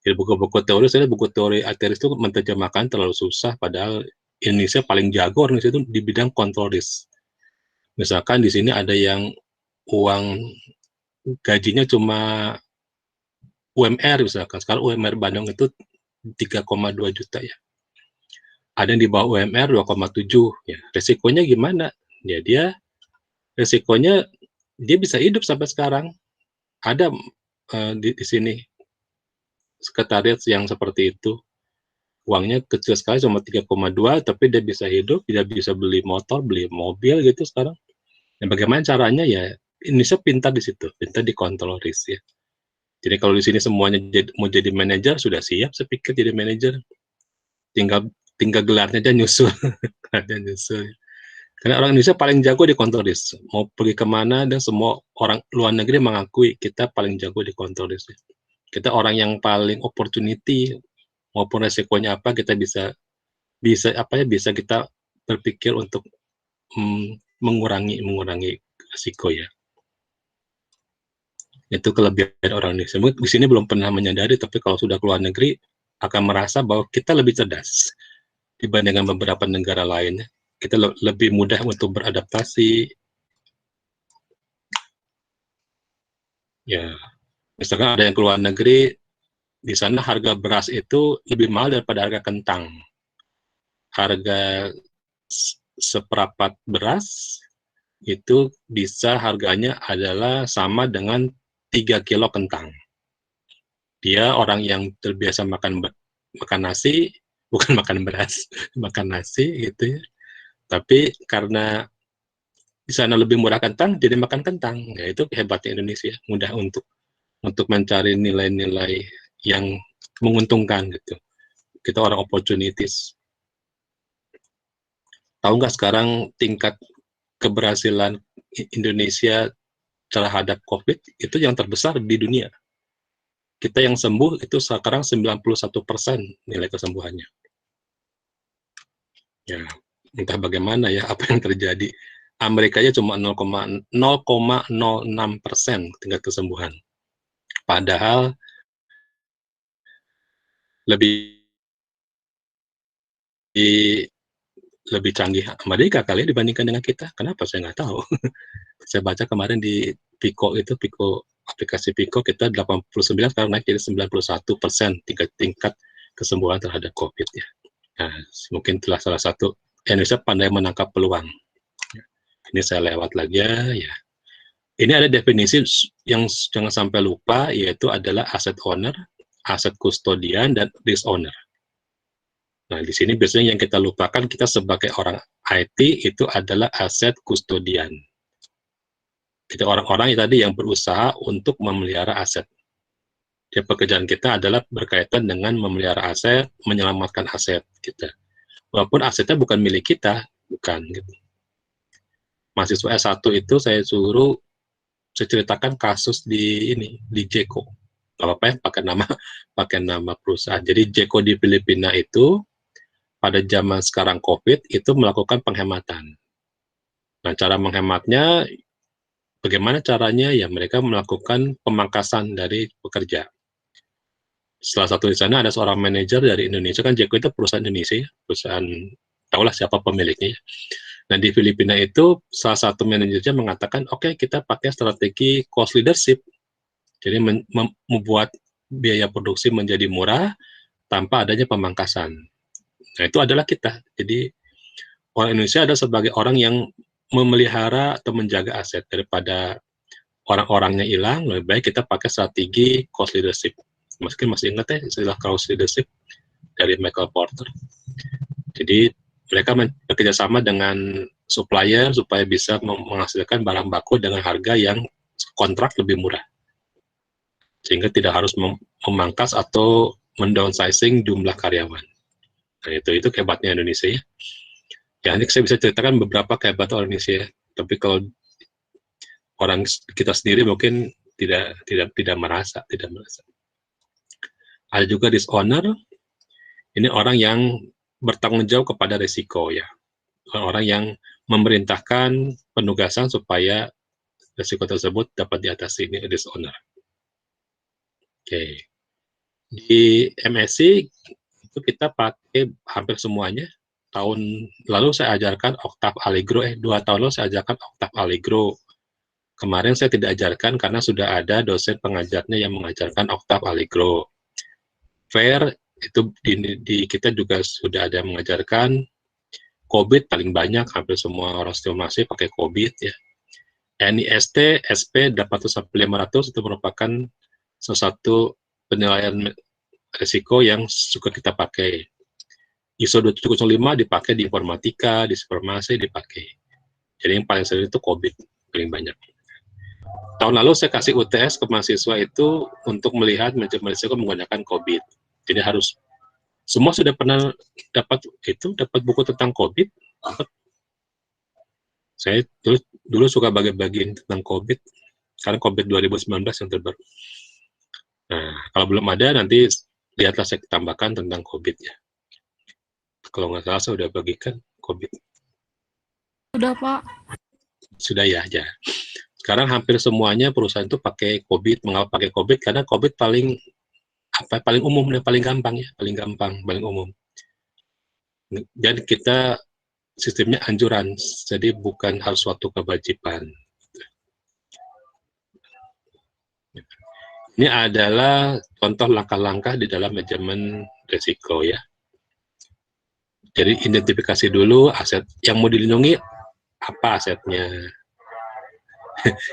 Speaker 1: Di buku-buku teori, saya buku teori ateris itu menerjemahkan terlalu susah, padahal Indonesia paling jago orang itu di bidang control risk. Misalkan di sini ada yang uang gajinya cuma UMR misalkan, sekarang UMR Bandung itu 3,2 juta ya. Ada yang di bawah UMR 2,7 ya. Resikonya gimana? Ya dia resikonya dia bisa hidup sampai sekarang. Ada di sini sekretariat yang seperti itu. Uangnya kecil sekali cuma 3,2 tapi dia bisa hidup, dia bisa beli motor, beli mobil gitu sekarang. Dan bagaimana caranya ya Indonesia pintar di situ, pintar di control risk ya. Jadi kalau di sini semuanya mau jadi manajer, sudah siap saya pikir jadi manajer. Tinggal gelarnya aja nyusul. Gelarnya nyusul. Karena orang Indonesia paling jago di control risk. Mau pergi kemana dan semua orang luar negeri mengakui kita paling jago di control risk. Kita orang yang paling opportunity maupun resikonya apa kita bisa kita berpikir untuk mengurangi risiko ya. Itu kelebihan orang Indonesia. Di sini belum pernah menyadari, tapi kalau sudah keluar negeri akan merasa bahwa kita lebih cerdas dibandingkan beberapa negara lainnya. Kita lebih mudah untuk beradaptasi. Ya, misalkan ada yang keluar negeri, di sana harga beras itu lebih mahal daripada harga kentang. Harga seperapat beras itu bisa harganya adalah sama dengan 3 kilo kentang. Dia orang yang terbiasa makan nasi, bukan makan beras, makan nasi gitu ya. Tapi karena di sana lebih murah kentang, jadi makan kentang. Ya, itu hebatnya Indonesia, mudah untuk mencari nilai-nilai yang menguntungkan gitu. Kita orang opportunities. Tahu nggak sekarang tingkat keberhasilan Indonesia terhadap COVID itu yang terbesar di dunia. Kita yang sembuh itu sekarang 91% nilai kesembuhannya. Ya, entah bagaimana ya apa yang terjadi. Amerika aja cuma 0,06% tingkat kesembuhan. Padahal lebih canggih Amerika kali ya dibandingkan dengan kita. Kenapa saya nggak tahu. Saya baca kemarin di Pico, aplikasi Pico kita 89 sekarang naik jadi 91% tingkat kesembuhan terhadap COVID ya. Nah, mungkin itulah salah satu Indonesia pandai menangkap peluang. Ini saya lewat lagi ya. Ini ada definisi yang jangan sampai lupa, yaitu adalah asset owner, aset kustodian, dan risk owner. Nah, di sini biasanya yang kita lupakan, kita sebagai orang IT itu adalah aset kustodian. Kita orang-orang yang berusaha untuk memelihara aset. Jadi pekerjaan kita adalah berkaitan dengan memelihara aset, menyelamatkan aset kita. Walaupun asetnya bukan milik kita, bukan gitu. Mahasiswa S1 itu saya ceritakan kasus di Jeko. Gak apa-apa ya, pakai nama perusahaan. Jadi Jeko di Filipina itu pada zaman sekarang COVID itu melakukan penghematan. Nah, cara menghematnya bagaimana caranya? Ya mereka melakukan pemangkasan dari pekerja. Salah satu di sana ada seorang manajer dari Indonesia, kan Jeko itu perusahaan Indonesia, perusahaan tahulah siapa pemiliknya. Nah di Filipina itu salah satu manajernya mengatakan, oke, kita pakai strategi cost leadership, jadi membuat biaya produksi menjadi murah tanpa adanya pemangkasan. Nah itu adalah kita. Jadi orang Indonesia ada sebagai orang yang memelihara atau menjaga aset daripada orang-orangnya hilang. Lebih baik kita pakai strategi cost leadership. Mungkin masih ingat ya istilah cost leadership dari Michael Porter. Jadi mereka bekerja sama dengan supplier supaya bisa menghasilkan barang baku dengan harga yang kontrak lebih murah, sehingga tidak harus memangkas atau mendownsizing jumlah karyawan. Nah itu hebatnya Indonesia ya. Ya ini saya bisa ceritakan beberapa kehebatan Indonesia, tapi kalau orang kita sendiri mungkin tidak merasa. Ada juga dishonor, ini orang yang bertanggung jawab kepada risiko ya. Orang yang memerintahkan penugasan supaya risiko tersebut dapat diatasi, ini dishonor. Oke. Di MSc itu kita pakai hampir semuanya. Tahun lalu saya ajarkan Octave Allegro, 2 tahun lalu saya ajarkan Octave Allegro. Kemarin saya tidak ajarkan karena sudah ada dosen pengajarnya yang mengajarkan Octave Allegro. FAIR itu di kita juga sudah ada mengajarkan. COVID paling banyak, hampir semua orang stimulasi pakai COVID ya. NIST, SP 400-500 itu merupakan sesuatu penilaian risiko yang suka kita pakai. ISO 2705 dipakai di informatika, di supermasi dipakai. Jadi yang paling sering itu COVID paling banyak. tahun lalu saya kasih UTS ke mahasiswa itu untuk melihat manajemen risiko menggunakan COVID. Jadi harus semua sudah pernah dapat buku tentang COVID. Saya dulu suka bagi-bagiin tentang COVID, karena COVID 2019 yang terbaru. Nah, kalau belum ada, nanti lihatlah saya tambahkan tentang COVID ya. Kalau nggak salah saya udah bagikan COVID.
Speaker 7: Sudah, Pak.
Speaker 1: Sudah ya. Sekarang hampir semuanya perusahaan itu pakai COVID. Mengapa pakai COVID? Karena COVID paling umum dan paling gampang ya, paling umum. Dan kita sistemnya anjuran, jadi bukan harus suatu kewajiban. Ini adalah contoh langkah-langkah di dalam manajemen risiko ya. Jadi identifikasi dulu aset yang mau dilindungi, apa asetnya.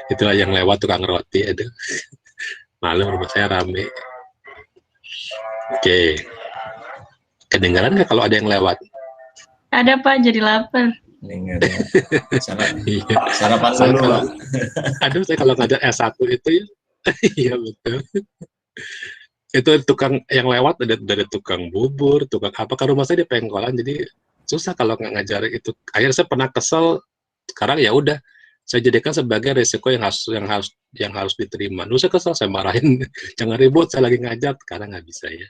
Speaker 1: Itulah yang lewat tukang roti itu. Malu rumah saya rame. Oke. Kedengaran nggak kalau ada yang lewat?
Speaker 2: Ada Pak, jadi lapar.
Speaker 8: Dengar ya. Sarapan dulu.
Speaker 1: Aduh, saya kalau nggak ada S1 itu ya. Iya betul. Itu tukang yang lewat ada tukang bubur, tukang apa, ke rumah saya di pengkolan, jadi susah kalau nggak ngajar itu. Akhirnya saya pernah kesel. Sekarang ya udah, saya jadikan sebagai resiko yang harus diterima. Dulu saya kesel, saya marahin, jangan ribut, saya lagi ngajar. Sekarang nggak bisa ya.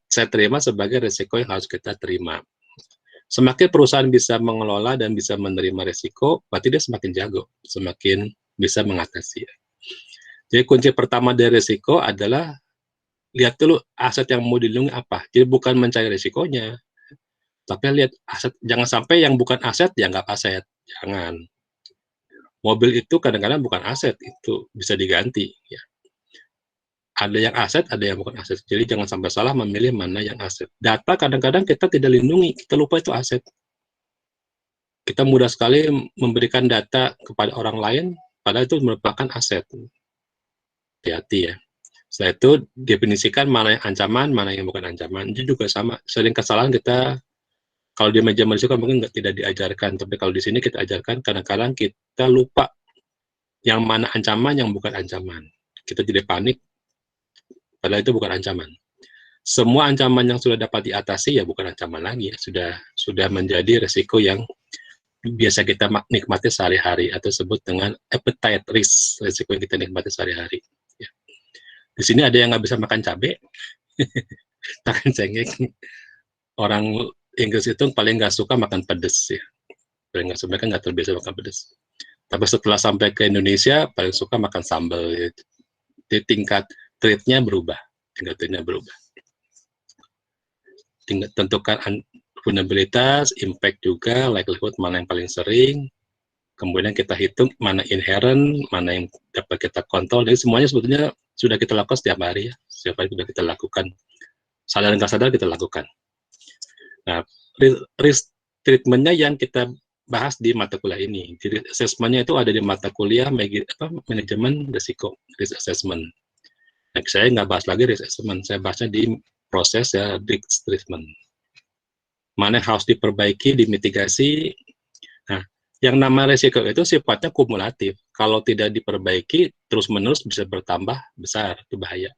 Speaker 1: Saya terima sebagai resiko yang harus kita terima. Semakin perusahaan bisa mengelola dan bisa menerima resiko, berarti dia semakin jago, semakin bisa mengatasi. Jadi kunci pertama dari resiko adalah lihat dulu aset yang mau dilindungi apa. Jadi bukan mencari resikonya, tapi lihat aset. Jangan sampai yang bukan aset dianggap aset. Jangan. Mobil itu kadang-kadang bukan aset, itu bisa diganti. Ya. Ada yang aset, ada yang bukan aset. Jadi jangan sampai salah memilih mana yang aset. Data kadang-kadang kita tidak lindungi, kita lupa itu aset. Kita mudah sekali memberikan data kepada orang lain, padahal itu merupakan aset. Hati-hati ya. Setelah itu definisikan mana yang ancaman, mana yang bukan ancaman. Itu juga sama. Sering kesalahan kita, kalau di manajemen risiko mungkin tidak diajarkan, tapi kalau di sini kita ajarkan, kadang-kadang kita lupa yang mana ancaman, yang bukan ancaman. Kita jadi panik, padahal itu bukan ancaman. Semua ancaman yang sudah dapat diatasi ya bukan ancaman lagi, ya. Sudah menjadi resiko yang biasa kita nikmati sehari-hari, atau sebut dengan appetite risk, resiko yang kita nikmati sehari-hari. Ya. Di sini ada yang nggak bisa makan cabai, makan cengkeh. Orang Inggris itu paling nggak suka makan pedas ya, paling nggak suka, mereka nggak terbiasa makan pedas. Tapi setelah sampai ke Indonesia paling suka makan sambal. Ya. Di tingkat treatnya berubah, tentukan vulnerabilitas, impact juga, likelihood mana yang paling sering, kemudian kita hitung mana inherent, mana yang dapat kita kontrol. Jadi semuanya sebetulnya sudah kita lakukan setiap hari ya, setiap hari sudah kita lakukan, sadar nggak sadar kita lakukan. Nah, risk treatmentnya yang kita bahas di mata kuliah ini. Jadi assessmentnya itu ada di mata kuliah manajemen risiko, risk assessment. Nah, saya nggak bahas lagi risk assessment, saya bahasnya di proses ya, risk treatment. Mana yang harus diperbaiki, dimitigasi. Nah, yang nama risiko itu sifatnya kumulatif. Kalau tidak diperbaiki, terus-menerus bisa bertambah besar, itu bahaya.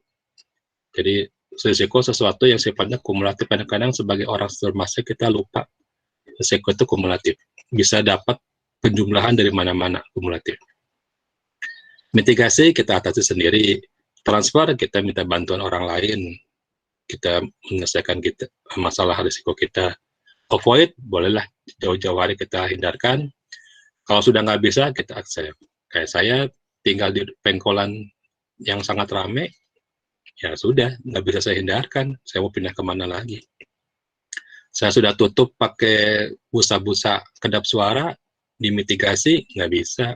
Speaker 1: Jadi, risiko sesuatu yang sifatnya kumulatif. Kadang-kadang sebagai orang formasi kita lupa risiko itu kumulatif. Bisa dapat penjumlahan dari mana-mana kumulatif. Mitigasi kita atasi sendiri. Transfer kita minta bantuan orang lain. Kita menyelesaikan masalah risiko kita. Avoid, bolehlah jauh-jauh hari kita hindarkan. Kalau sudah nggak bisa, kita accept. Kayak saya tinggal di pengkolan yang sangat ramai, ya sudah, nggak bisa saya hindarkan. Saya mau pindah kemana lagi. Saya sudah tutup pakai busa-busa kedap suara, dimitigasi, nggak bisa.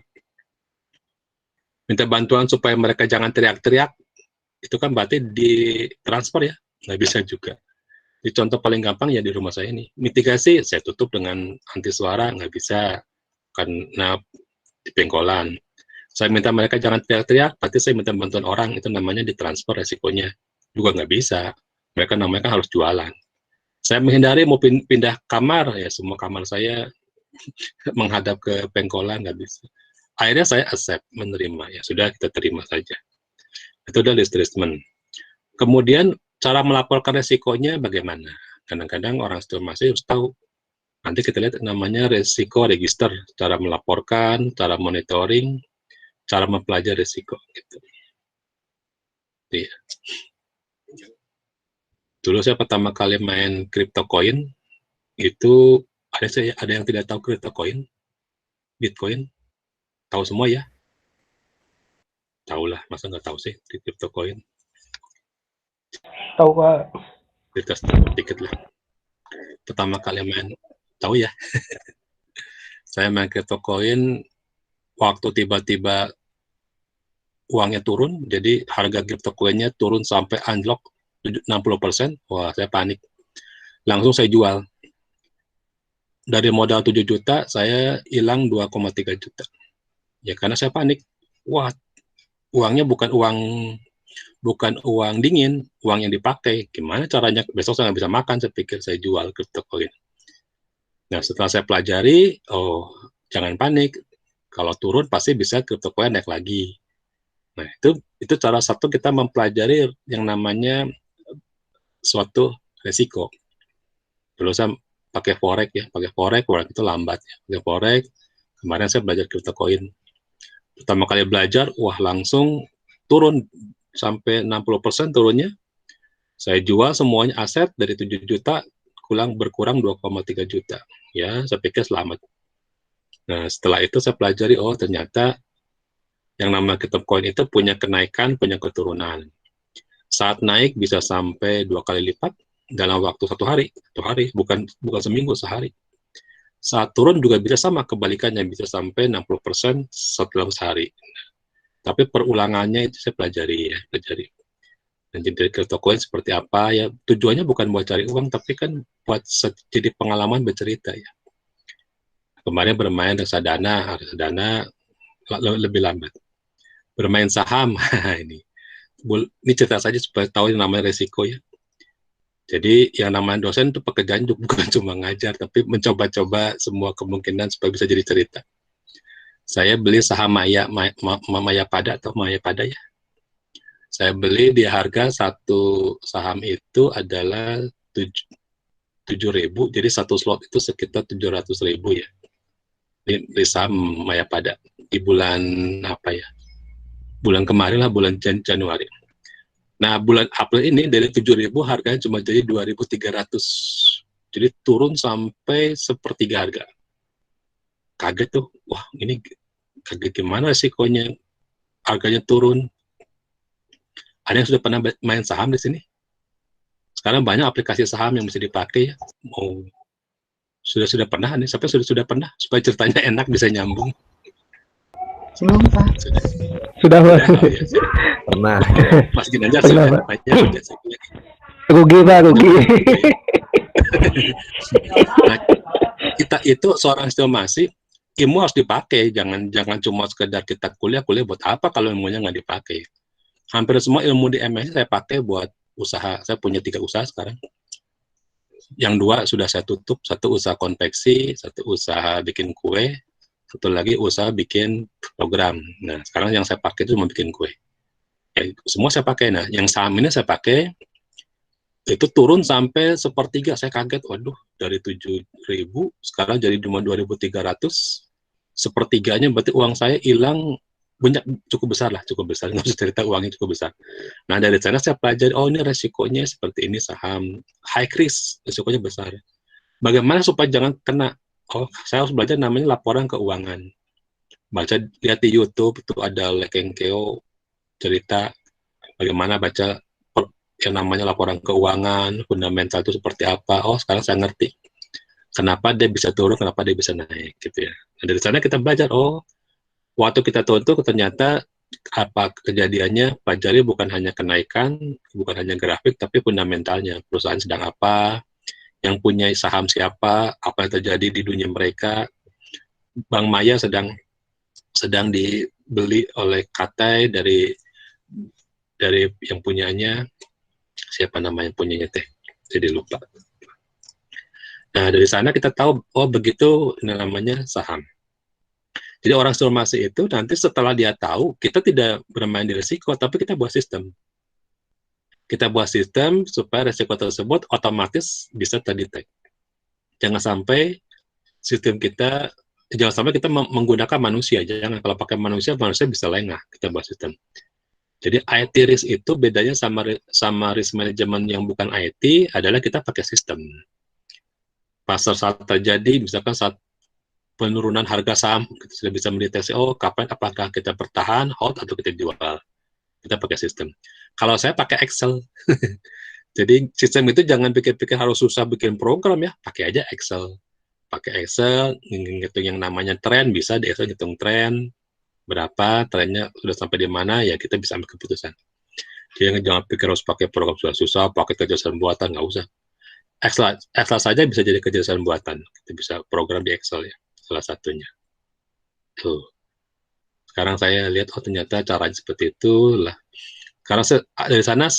Speaker 1: Minta bantuan supaya mereka jangan teriak-teriak, itu kan berarti ditransfer ya, nggak bisa juga. Di contoh paling gampang ya di rumah saya ini, mitigasi saya tutup dengan anti suara, nggak bisa, karena di pengkolan. Saya minta mereka jangan teriak-teriak, berarti saya minta bantuan orang, itu namanya ditransfer resikonya, juga nggak bisa. Mereka namanya kan harus jualan. Saya menghindari mau pindah kamar, ya semua kamar saya menghadap ke pengkolan, nggak bisa. akhirnya saya accept, menerima. Ya sudah, kita terima saja. Itu udah risk treatment. Kemudian cara melaporkan resikonya bagaimana? Kadang-kadang orang estimasi harus tahu. Nanti kita lihat namanya resiko register, cara melaporkan, cara monitoring, cara mempelajari resiko. Gitu. Iya. Dulu saya pertama kali main crypto coin, itu ada yang tidak tahu crypto coin, Bitcoin, tahu semua ya? Tahu lah, masa nggak tahu sih di crypto coin?
Speaker 4: Tahu Pak.
Speaker 1: Cerita sedikit lah. Pertama kali main, tahu ya? Saya main crypto coin, waktu tiba-tiba uangnya turun, jadi harga crypto coinnya turun sampai unlock 60%, wah saya panik. Langsung saya jual. Dari modal 7 juta, saya hilang 2,3 juta. Ya karena saya panik. Wah, uangnya bukan uang dingin, uang yang dipakai. Gimana caranya? Besok saya nggak bisa makan, saya pikir saya jual crypto coin. Nah, setelah saya pelajari, oh, jangan panik. Kalau turun pasti bisa crypto coin naik lagi. Nah, itu cara satu kita mempelajari yang namanya suatu resiko. Dulu saya pakai forex ya, forex itu lambat ya. Pakai forex, kemarin saya belajar crypto coin. Pertama kali belajar, wah langsung turun sampai 60% turunnya. Saya jual semuanya aset dari 7 juta berkurang 2,3 juta. Ya, saya pikir selamat. Nah, setelah itu saya pelajari, oh ternyata yang namanya crypto coin itu punya kenaikan, punya keturunan. Saat naik bisa sampai 2 kali lipat dalam waktu satu hari, bukan seminggu, sehari. Saat turun juga bisa sama, kebalikannya bisa sampai 60% setelah sehari. Tapi perulangannya itu saya pelajari. Dan jadi crypto coin seperti apa ya, tujuannya bukan buat cari uang, tapi kan buat jadi pengalaman bercerita ya. Kemarin bermain reksadana lebih lambat. Bermain saham, ini cerita saja supaya tahu yang namanya resiko ya. Jadi yang namanya dosen itu pekerjaan bukan cuma ngajar, tapi mencoba-coba semua kemungkinan supaya bisa jadi cerita. Saya beli saham Mayapada atau Mayapada ya. Saya beli di harga satu saham itu adalah 7.000, jadi satu slot itu sekitar 700.000 ya. Di saham Mayapada di bulan apa ya? Bulan kemarin lah, bulan Januari. Nah, bulan April ini dari 7.000 harganya cuma jadi 2.300. Jadi turun sampai sepertiga harga. Kaget tuh. Wah, ini kaget gimana resikonya harganya turun. Ada yang sudah pernah main saham di sini? Sekarang banyak aplikasi saham yang bisa dipakai ya. Oh, sudah pernah nih, sampai sudah pernah supaya ceritanya enak bisa nyambung.
Speaker 2: Belum, Pak.
Speaker 4: Sudah Pak.
Speaker 1: Ya,
Speaker 3: Pernah.
Speaker 1: Mas Ginanjar
Speaker 4: Pernah, Pak.
Speaker 1: banyak.
Speaker 4: Rugi Pak, rugi.
Speaker 1: Nah, kita itu seorang estimasi, ilmu harus dipakai, jangan cuma sekedar kita kuliah buat apa kalau ilmunya nggak dipakai. Hampir semua ilmu di MSc saya pakai buat usaha. Saya punya 3 usaha sekarang. Yang 2 sudah saya tutup, 1 usaha konveksi, 1 usaha bikin kue, 1 lagi usaha bikin program. Nah, sekarang yang saya pakai itu cuma bikin kue. Ya, semua saya pakai. Nah, yang saham ini saya pakai, itu turun sampai sepertiga. Saya kaget, waduh, dari 7.000 sekarang jadi cuma 2.300. Sepertiganya berarti uang saya hilang banyak, cukup besar, nggak usah cerita, uangnya cukup besar. Nah, dari sana saya pelajari, oh ini resikonya seperti ini, saham high risk, resikonya besar. Bagaimana supaya jangan kena? Oh, saya harus belajar namanya laporan keuangan. Lihat di YouTube itu ada Lekenkeo cerita bagaimana baca yang namanya laporan keuangan, fundamental itu seperti apa. Oh, sekarang saya ngerti kenapa dia bisa turun, kenapa dia bisa naik gitu ya. Nah, dari sana kita belajar, oh waktu kita turun itu ternyata apa kejadiannya, pelajari bukan hanya kenaikan, bukan hanya grafik, tapi fundamentalnya. Perusahaan sedang apa, yang punya saham siapa, apa yang terjadi di dunia mereka. Bank Maya sedang dibeli oleh Katai dari yang punyanya, siapa namanya punyanya teh, jadi lupa. Nah, dari sana kita tahu, oh begitu namanya saham. Jadi orang somasi itu nanti setelah dia tahu, kita tidak bermain di risiko, tapi kita buat sistem. Kita buat sistem supaya risiko tersebut otomatis bisa terdetek. Jangan sampai sistem kita, jangan sampai kita menggunakan manusia. Jangan, kalau pakai manusia bisa lengah. Kita buat sistem. Jadi IT risk itu bedanya sama risk management yang bukan IT adalah kita pakai sistem. Pasar saat terjadi, misalkan saat penurunan harga saham, kita sudah bisa mendeteksi, kapan, apakah kita bertahan, hold, atau kita jual. Kita pakai sistem. Kalau saya pakai Excel. Jadi sistem itu jangan pikir-pikir harus susah bikin program ya, pakai aja Excel. Pakai Excel, ngitung yang namanya tren, bisa di Excel ngitung tren, berapa, trennya sudah sampai di mana, ya kita bisa ambil keputusan. Jadi jangan pikir harus pakai program susah-susah, pakai kecerdasan buatan, nggak usah. Excel saja bisa jadi kecerdasan buatan. Kita bisa program di Excel ya. Salah satunya. Tuh. Sekarang saya lihat, ternyata caranya seperti itu lah. Karena dari sana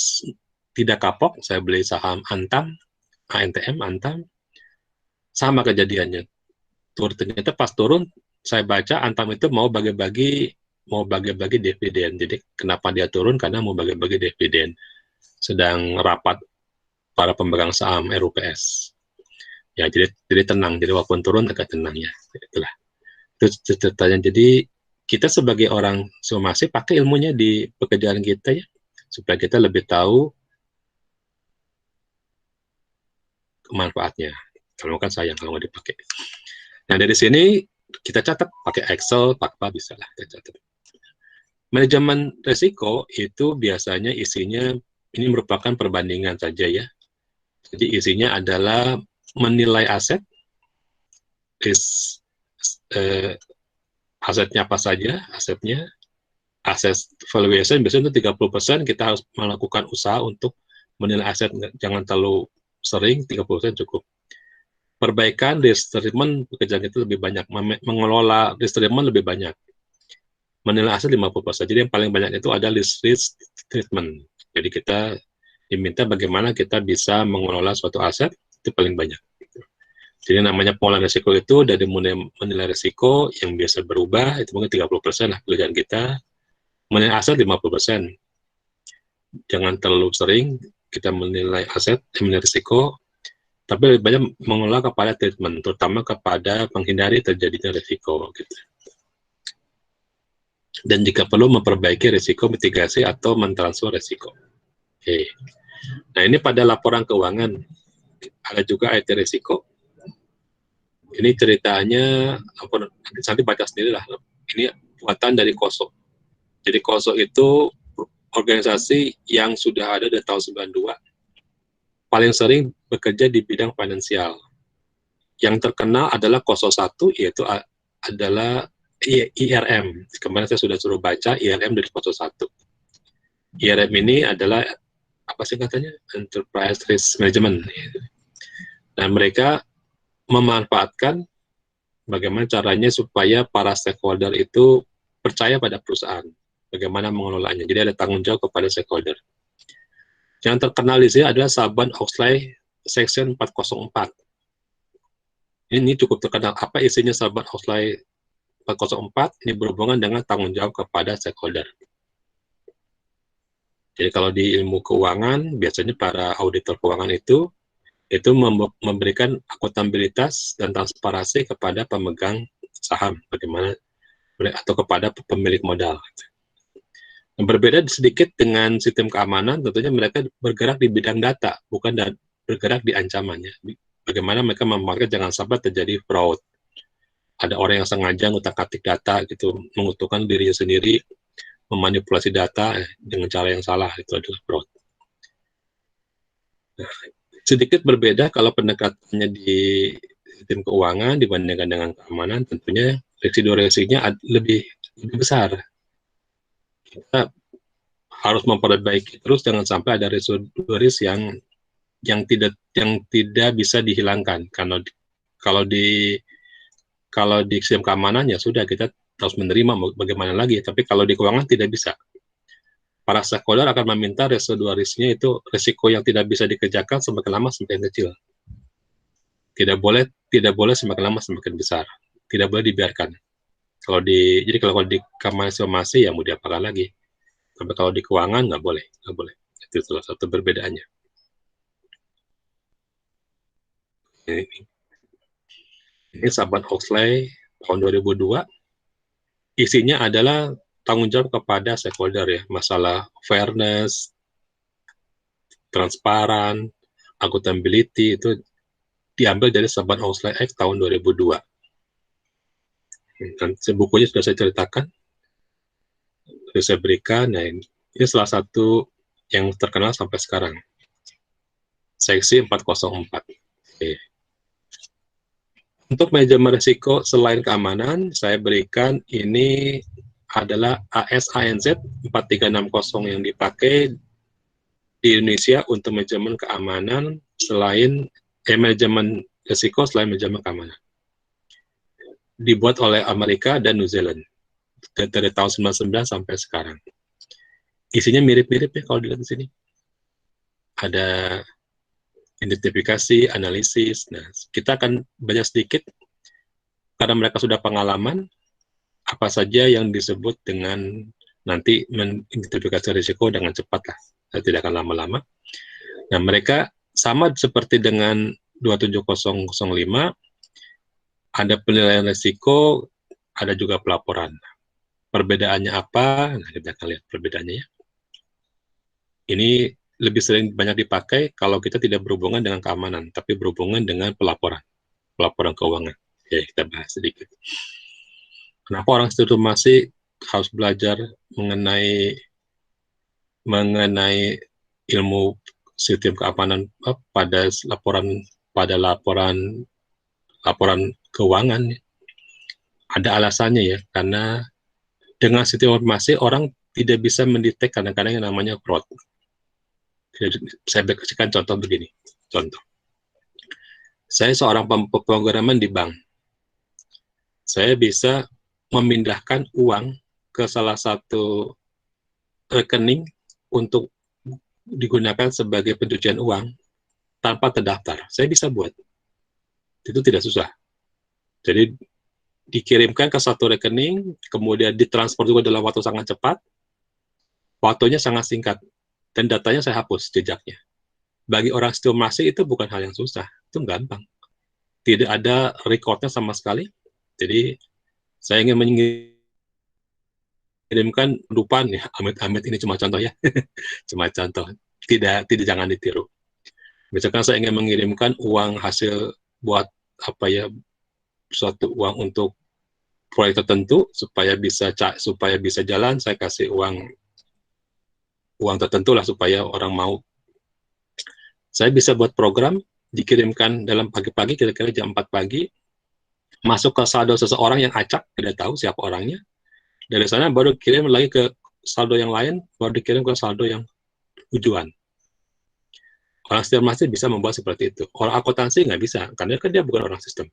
Speaker 1: tidak kapok, saya beli saham Antam, Antam, sama kejadiannya. Ternyata pas turun, saya baca Antam itu mau bagi-bagi dividen. Jadi kenapa dia turun? Karena mau bagi-bagi dividen. Sedang rapat para pemegang saham RUPS. Ya, jadi tenang. Jadi walaupun turun agak tenang ya. Itulah. Itu ceritanya. Jadi kita sebagai orang somasi pakai ilmunya di pekerjaan kita ya, supaya kita lebih tahu manfaatnya. Kalau kan sayang kalau nggak dipakai. Nah dari sini kita catat pakai Excel, pakai apa bisa lah kita catat. Manajemen risiko itu biasanya isinya ini merupakan perbandingan saja ya. Jadi isinya adalah menilai aset, asetnya apa saja, aset valuation biasanya itu 30% kita harus melakukan usaha untuk menilai aset, jangan terlalu sering, 30% cukup. Perbaikan risk treatment pekerjaan itu lebih banyak, mengelola risk treatment lebih banyak. Menilai aset 50%, jadi yang paling banyak itu ada risk treatment. Jadi kita diminta bagaimana kita bisa mengelola suatu aset, itu paling banyak. Jadi namanya pengelolaan risiko itu dari menilai risiko yang biasa berubah, itu mungkin 30% lah pekerjaan kita. Menilai aset 50%. Jangan terlalu sering kita menilai aset, menilai risiko, tapi lebih banyak mengelola kepada treatment, terutama kepada menghindari terjadinya risiko. Gitu. Dan jika perlu memperbaiki risiko, mitigasi, atau mentransfer risiko. Oke. Nah ini pada laporan keuangan, ada juga IT risiko. Ini ceritanya, nanti baca sendiri lah. Ini buatan dari KOSO. Jadi KOSO itu organisasi yang sudah ada dari tahun 92. Paling sering bekerja di bidang finansial. Yang terkenal adalah KOSO 1, yaitu adalah IRM. Kemarin saya sudah suruh baca IRM dari KOSO 1. IRM ini adalah, apa sih katanya? Enterprise Risk Management. Dan mereka memanfaatkan bagaimana caranya supaya para stakeholder itu percaya pada perusahaan, bagaimana mengelolanya. Jadi ada tanggung jawab kepada stakeholder. Yang terkenal di sini adalah Sarbanes-Oxley Section 404. Ini cukup terkenal. Apa isinya Sarbanes-Oxley 404? Ini berhubungan dengan tanggung jawab kepada stakeholder. Jadi kalau di ilmu keuangan, biasanya para auditor keuangan itu memberikan akuntabilitas dan transparansi kepada pemegang saham, bagaimana atau kepada pemilik modal. Yang berbeda sedikit dengan sistem keamanan, tentunya mereka bergerak di bidang data, bukan bergerak di ancamannya. Bagaimana mereka memastikan jangan sampai terjadi fraud. Ada orang yang sengaja ngutak-atik data, gitu, menguntungkan dirinya sendiri, memanipulasi data dengan cara yang salah, itu adalah fraud. Nah, sedikit berbeda kalau pendekatannya di sistem keuangan dibandingkan dengan keamanan, tentunya resiko-resikonya lebih besar. Kita harus memperbaiki terus, jangan sampai ada risiko yang tidak bisa dihilangkan. Karena kalau di sistem keamanan ya sudah, kita harus menerima bagaimana lagi. Tapi kalau di keuangan tidak bisa. Para stakeholder akan meminta residual risknya itu risiko yang tidak bisa dikerjakan semakin lama semakin kecil. Tidak boleh semakin lama semakin besar. Tidak boleh dibiarkan. Jadi kalau di keamanan informasi ya mau diapakan lagi. Tapi kalau di keuangan nggak boleh. Itu salah satu perbedaannya. Ini Sarbanes-Oxley tahun 2002. Isinya adalah tanggung jawab kepada stakeholder ya, masalah fairness, transparan, accountability itu diambil dari Sarbanes-Oxley Act tahun 2002. Dan bukunya sudah saya ceritakan, sudah saya berikan. Nah, ini salah satu yang terkenal sampai sekarang. Seksi 404. Oke. Untuk manajemen risiko selain keamanan, saya berikan ini adalah AS/ANZ 4360 yang dipakai di Indonesia untuk manajemen keamanan selain manajemen risiko selain manajemen keamanan. Dibuat oleh Amerika dan New Zealand dari tahun 99 sampai sekarang. Isinya mirip-mirip ya kalau dilihat di sini. Ada identifikasi, analisis. Nah, kita akan banyak sedikit karena mereka sudah pengalaman apa saja yang disebut dengan nanti mengidentifikasi risiko dengan cepat lah. Saya tidak akan lama-lama. Nah, mereka sama seperti dengan 27005, ada penilaian risiko, ada juga pelaporan. Perbedaannya apa? Nah, kita akan lihat perbedaannya ya. Ini lebih sering banyak dipakai kalau kita tidak berhubungan dengan keamanan, tapi berhubungan dengan pelaporan keuangan. Oke, kita bahas sedikit. Kenapa orang informasi harus belajar mengenai ilmu sistem keamanan pada laporan keuangan? Ada alasannya ya, karena dengan sistem informasi orang tidak bisa mendetek kadang-kadang yang namanya fraud. Saya kasihkan contoh begini. Contoh. Saya seorang pemrograman di bank. Saya bisa memindahkan uang ke salah satu rekening untuk digunakan sebagai pencucian uang tanpa terdaftar. Saya bisa buat. Itu tidak susah. Jadi dikirimkan ke satu rekening, kemudian ditransfer juga dalam waktu sangat cepat. Waktunya sangat singkat. Dan datanya saya hapus jejaknya. Bagi orang estimasi itu bukan hal yang susah, itu gampang. Tidak ada recordnya sama sekali. Jadi saya ingin mengirimkan dupan ya, amit-amit ini cuma contoh ya, cuma contoh. Tidak jangan ditiru. Misalkan saya ingin mengirimkan uang hasil buat suatu uang untuk proyek tertentu supaya bisa jalan, saya kasih uang tertentu lah supaya orang mau. Saya bisa buat program, dikirimkan dalam pagi-pagi, kira-kira jam 4 pagi, masuk ke saldo seseorang yang acak, tidak tahu siapa orangnya. Dari sana baru kirim lagi ke saldo yang lain, baru dikirim ke saldo yang tujuan. Orang sistem masih bisa membuat seperti itu. Orang akuntansi nggak bisa, karena kan dia bukan orang sistem.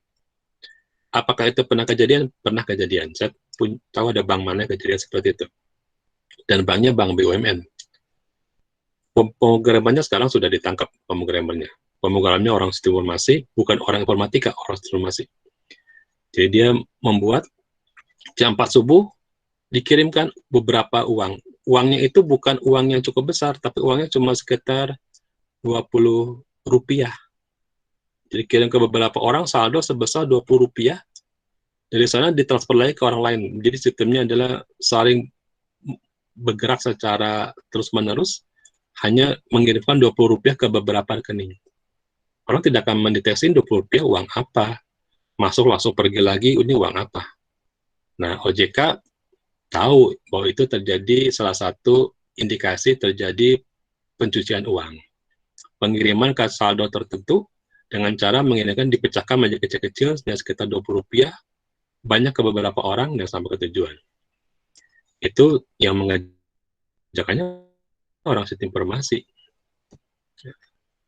Speaker 1: Apakah itu pernah kejadian? Pernah kejadian. Saya tahu ada bank mana kejadian seperti itu. Dan banknya bank BUMN. Pemrogramannya sekarang sudah ditangkap pemrogramannya. Pemrogramannya orang sistem informasi, bukan orang informatika, orang sistem informasi. Jadi dia membuat jam 4 subuh dikirimkan beberapa uang. Uangnya itu bukan uang yang cukup besar, tapi uangnya cuma sekitar 20 rupiah. Jadi kirim ke beberapa orang, saldo sebesar 20 rupiah. Dari sana ditransfer lagi ke orang lain. Jadi sistemnya adalah saling bergerak secara terus-menerus, hanya mengirimkan 20 rupiah ke beberapa rekening. Orang tidak akan mendeteksi 20 rupiah uang apa. Masuk langsung pergi lagi, ini uang apa. Nah, OJK tahu bahwa itu terjadi salah satu indikasi terjadi pencucian uang. Pengiriman ke saldo tertentu dengan cara mengirimkan dipecahkan menjadi kecil-kecil sekitar 20 rupiah, banyak ke beberapa orang dan sampai ke tujuan. Itu yang mengajarkannya orang sistem informasi.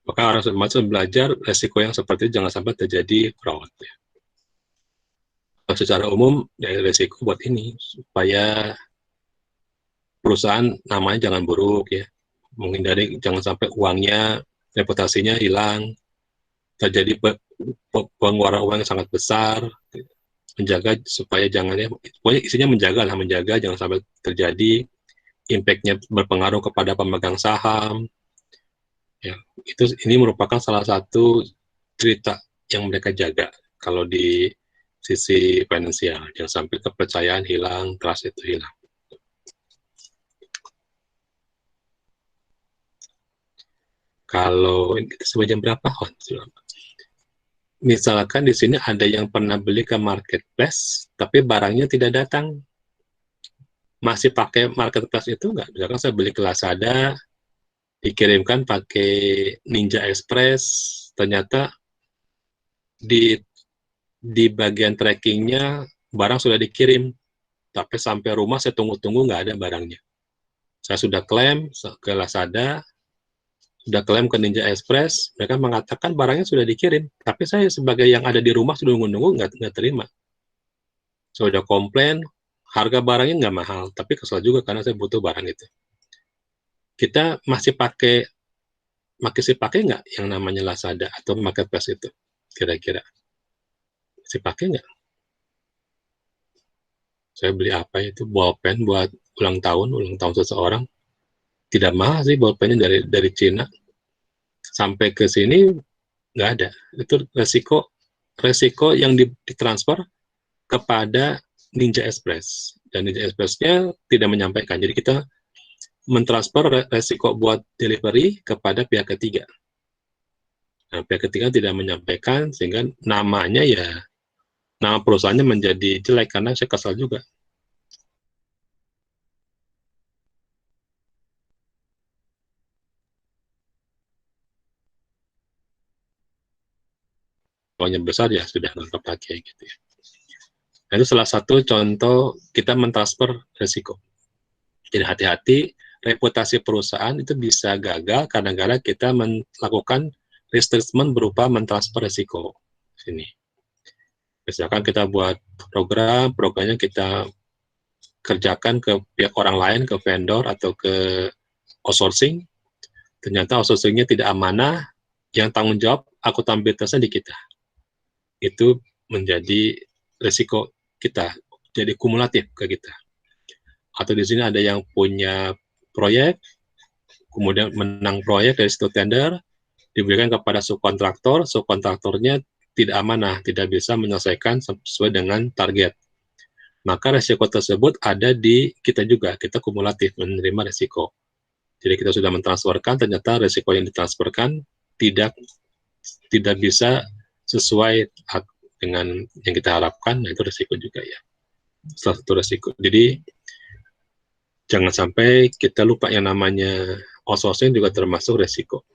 Speaker 1: Maka orang sistem informasi belajar resiko yang seperti itu jangan sampai terjadi fraud. Secara umum, ya, resiko buat ini supaya perusahaan namanya jangan buruk ya, menghindari jangan sampai uangnya, reputasinya hilang, terjadi pengeluaran uang yang sangat besar, menjaga supaya jangan, ya, pokoknya isinya menjaga jangan sampai terjadi, impact-nya berpengaruh kepada pemegang saham. Ya, ini merupakan salah satu cerita yang mereka jaga kalau di sisi finansial, jangan sampai kepercayaan hilang, trust itu hilang. Kalau kita sampai jam berapa? Misalkan di sini ada yang pernah beli ke marketplace, tapi barangnya tidak datang, masih pakai marketplace itu nggak? Misalkan saya beli ke Lazada, dikirimkan pakai Ninja Express, ternyata di bagian trackingnya barang sudah dikirim, tapi sampai rumah saya tunggu-tunggu nggak ada barangnya. Saya sudah klaim ke Lazada, sudah klaim ke Ninja Express, mereka mengatakan barangnya sudah dikirim, tapi saya sebagai yang ada di rumah sudah nunggu-nunggu nggak terima. Saya sudah komplain, harga barangnya nggak mahal, tapi kesal juga karena saya butuh barang itu. Kita masih pakai nggak yang namanya Lazada atau marketplace itu? Kira-kira masih pakai nggak? Saya beli apa itu? Bolpen buat ulang tahun seseorang. Tidak mahal sih bolpennya dari Cina. Sampai ke sini nggak ada. Itu resiko yang ditransfer kepada Ninja Express. Dan Ninja Express-nya tidak menyampaikan. Jadi kita mentransfer resiko buat delivery kepada pihak ketiga. Nah, pihak ketiga tidak menyampaikan, sehingga namanya nama perusahaannya menjadi jelek, karena saya kesal juga. Pokoknya besar ya sudah nangkap pakai gitu ya. Nah, itu salah satu contoh kita mentransfer resiko. Jadi hati-hati, reputasi perusahaan itu bisa gagal kadang-kadang kita melakukan risk-assessment berupa mentransfer resiko. Sini. Misalkan kita buat programnya kita kerjakan ke pihak orang lain, ke vendor atau ke outsourcing, ternyata outsourcingnya tidak amanah, yang tanggung jawab akuntabilitasnya di kita. Itu menjadi risiko kita, jadi kumulatif ke kita. Atau di sini ada yang punya proyek, kemudian menang proyek dari situ tender, diberikan kepada subkontraktornya tidak amanah, tidak bisa menyelesaikan sesuai dengan target. Maka risiko tersebut ada di kita juga, kita kumulatif menerima risiko. Jadi kita sudah mentransferkan, ternyata risiko yang ditransferkan tidak bisa sesuai dengan yang kita harapkan, nah itu risiko juga ya. Salah satu risiko. Jadi jangan sampai kita lupa yang namanya outsourcing juga termasuk risiko.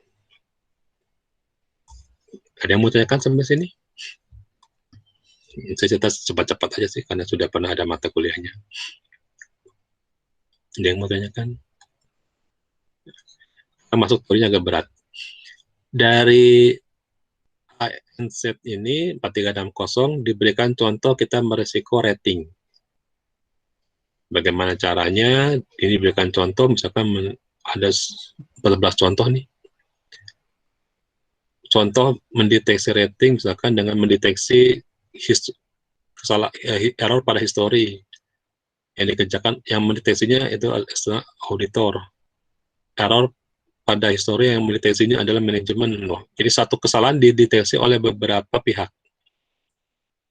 Speaker 1: Ada yang mau tanyakan sampai sini? Saya cerita cepat-cepat aja sih, karena sudah pernah ada mata kuliahnya. Ada yang mau tanyakan? Masuk kuliahnya agak berat. Dari ANZ ini 4360 diberikan contoh kita merisiko rating. Bagaimana caranya? Ini diberikan contoh, misalkan ada 14 contoh nih. Contoh mendeteksi rating, misalkan dengan mendeteksi error pada histori. Yang dikerjakan, yang mendeteksinya itu auditor. Error pada histori yang mendeteksinya adalah manajemen. Jadi satu kesalahan dideteksi oleh beberapa pihak.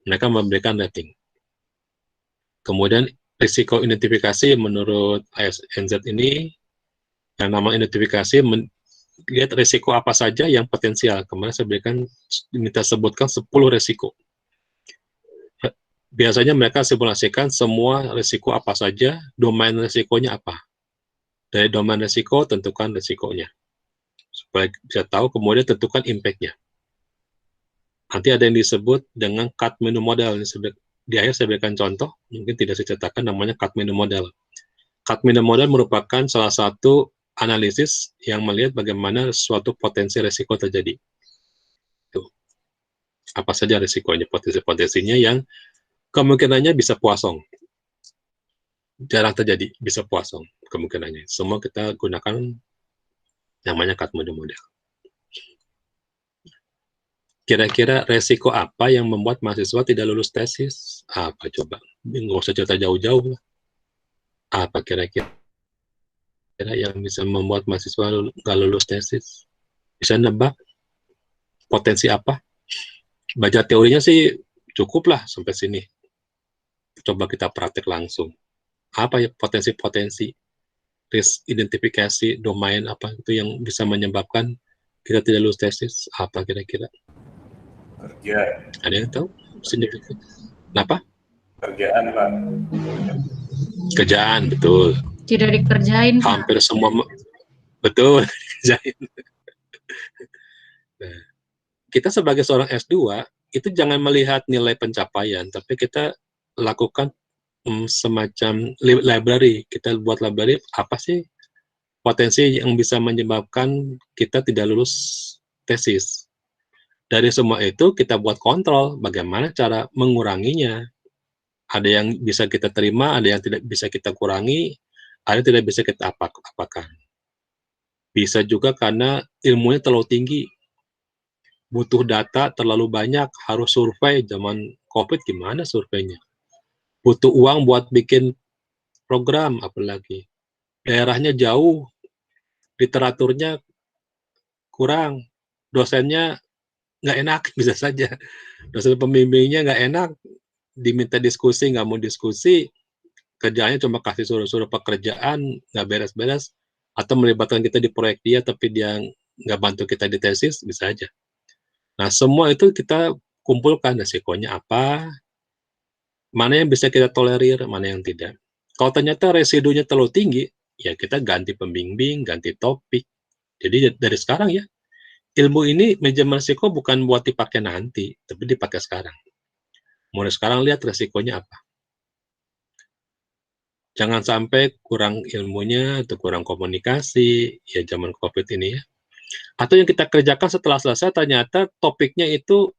Speaker 1: Mereka memberikan rating. Kemudian risiko identifikasi menurut ANZ ini, yang nama identifikasi lihat risiko apa saja yang potensial. Kemarin saya minta sebutkan 10 risiko. Biasanya mereka simulasikan semua risiko apa saja, domain risikonya apa. Dari domain risiko, tentukan risikonya. Supaya bisa tahu, kemudian tentukan impact-nya. Nanti ada yang disebut dengan cut menu model. Di akhir saya berikan contoh, mungkin tidak saya ceritakan, namanya cut menu model. Cut menu model merupakan salah satu analisis yang melihat bagaimana suatu potensi risiko terjadi. Tuh. Apa saja risikonya, potensi-potensinya yang kemungkinannya bisa puasong. Jarang terjadi, bisa puasong kemungkinannya. Semua kita gunakan namanya cut menu model. Kira-kira resiko apa yang membuat mahasiswa tidak lulus tesis? Apa coba? Nggak usah cerita jauh-jauh. Apa kira-kira yang bisa membuat mahasiswa nggak lulus tesis? Bisa nebak potensi apa? Baca teorinya sih cukup lah sampai sini. Coba kita praktek langsung. Apa ya potensi-potensi? Risk identifikasi, domain apa itu yang bisa menyebabkan kita tidak lulus tesis? Apa kira-kira?
Speaker 6: Kerja.
Speaker 1: Ada yang tahu? Signifikan. Kenapa?
Speaker 6: Kerjaan, Pak.
Speaker 1: Kerjaan, betul.
Speaker 7: Tidak dikerjain, Pak.
Speaker 1: Hampir semua, betul, kerjain. Nah, kita sebagai seorang S2, itu jangan melihat nilai pencapaian, tapi kita lakukan semacam library. Kita buat library, apa sih potensi yang bisa menyebabkan kita tidak lulus tesis. Dari semua itu, kita buat kontrol bagaimana cara menguranginya. Ada yang bisa kita terima, ada yang tidak bisa kita kurangi, ada yang tidak bisa kita apakan. Bisa juga karena ilmunya terlalu tinggi, butuh data terlalu banyak, harus survei. Zaman COVID gimana surveinya? Butuh uang buat bikin program, apalagi. Daerahnya jauh, literaturnya kurang, dosennya nggak enak, bisa saja. Dosen pembimbingnya nggak enak, diminta diskusi, nggak mau diskusi, kerjaannya cuma kasih suruh-suruh pekerjaan, nggak beres-beres, atau melibatkan kita di proyek dia, tapi dia nggak bantu kita di tesis, bisa aja. Nah, semua itu kita kumpulkan resikonya apa, mana yang bisa kita tolerir, mana yang tidak. Kalau ternyata residunya terlalu tinggi, ya kita ganti pembimbing, ganti topik. Jadi dari sekarang ya, ilmu ini manajemen risiko bukan buat dipakai nanti, tapi dipakai sekarang. Mulai sekarang lihat resikonya apa. Jangan sampai kurang ilmunya atau kurang komunikasi, ya zaman COVID ini ya. Atau yang kita kerjakan setelah selesai ternyata topiknya itu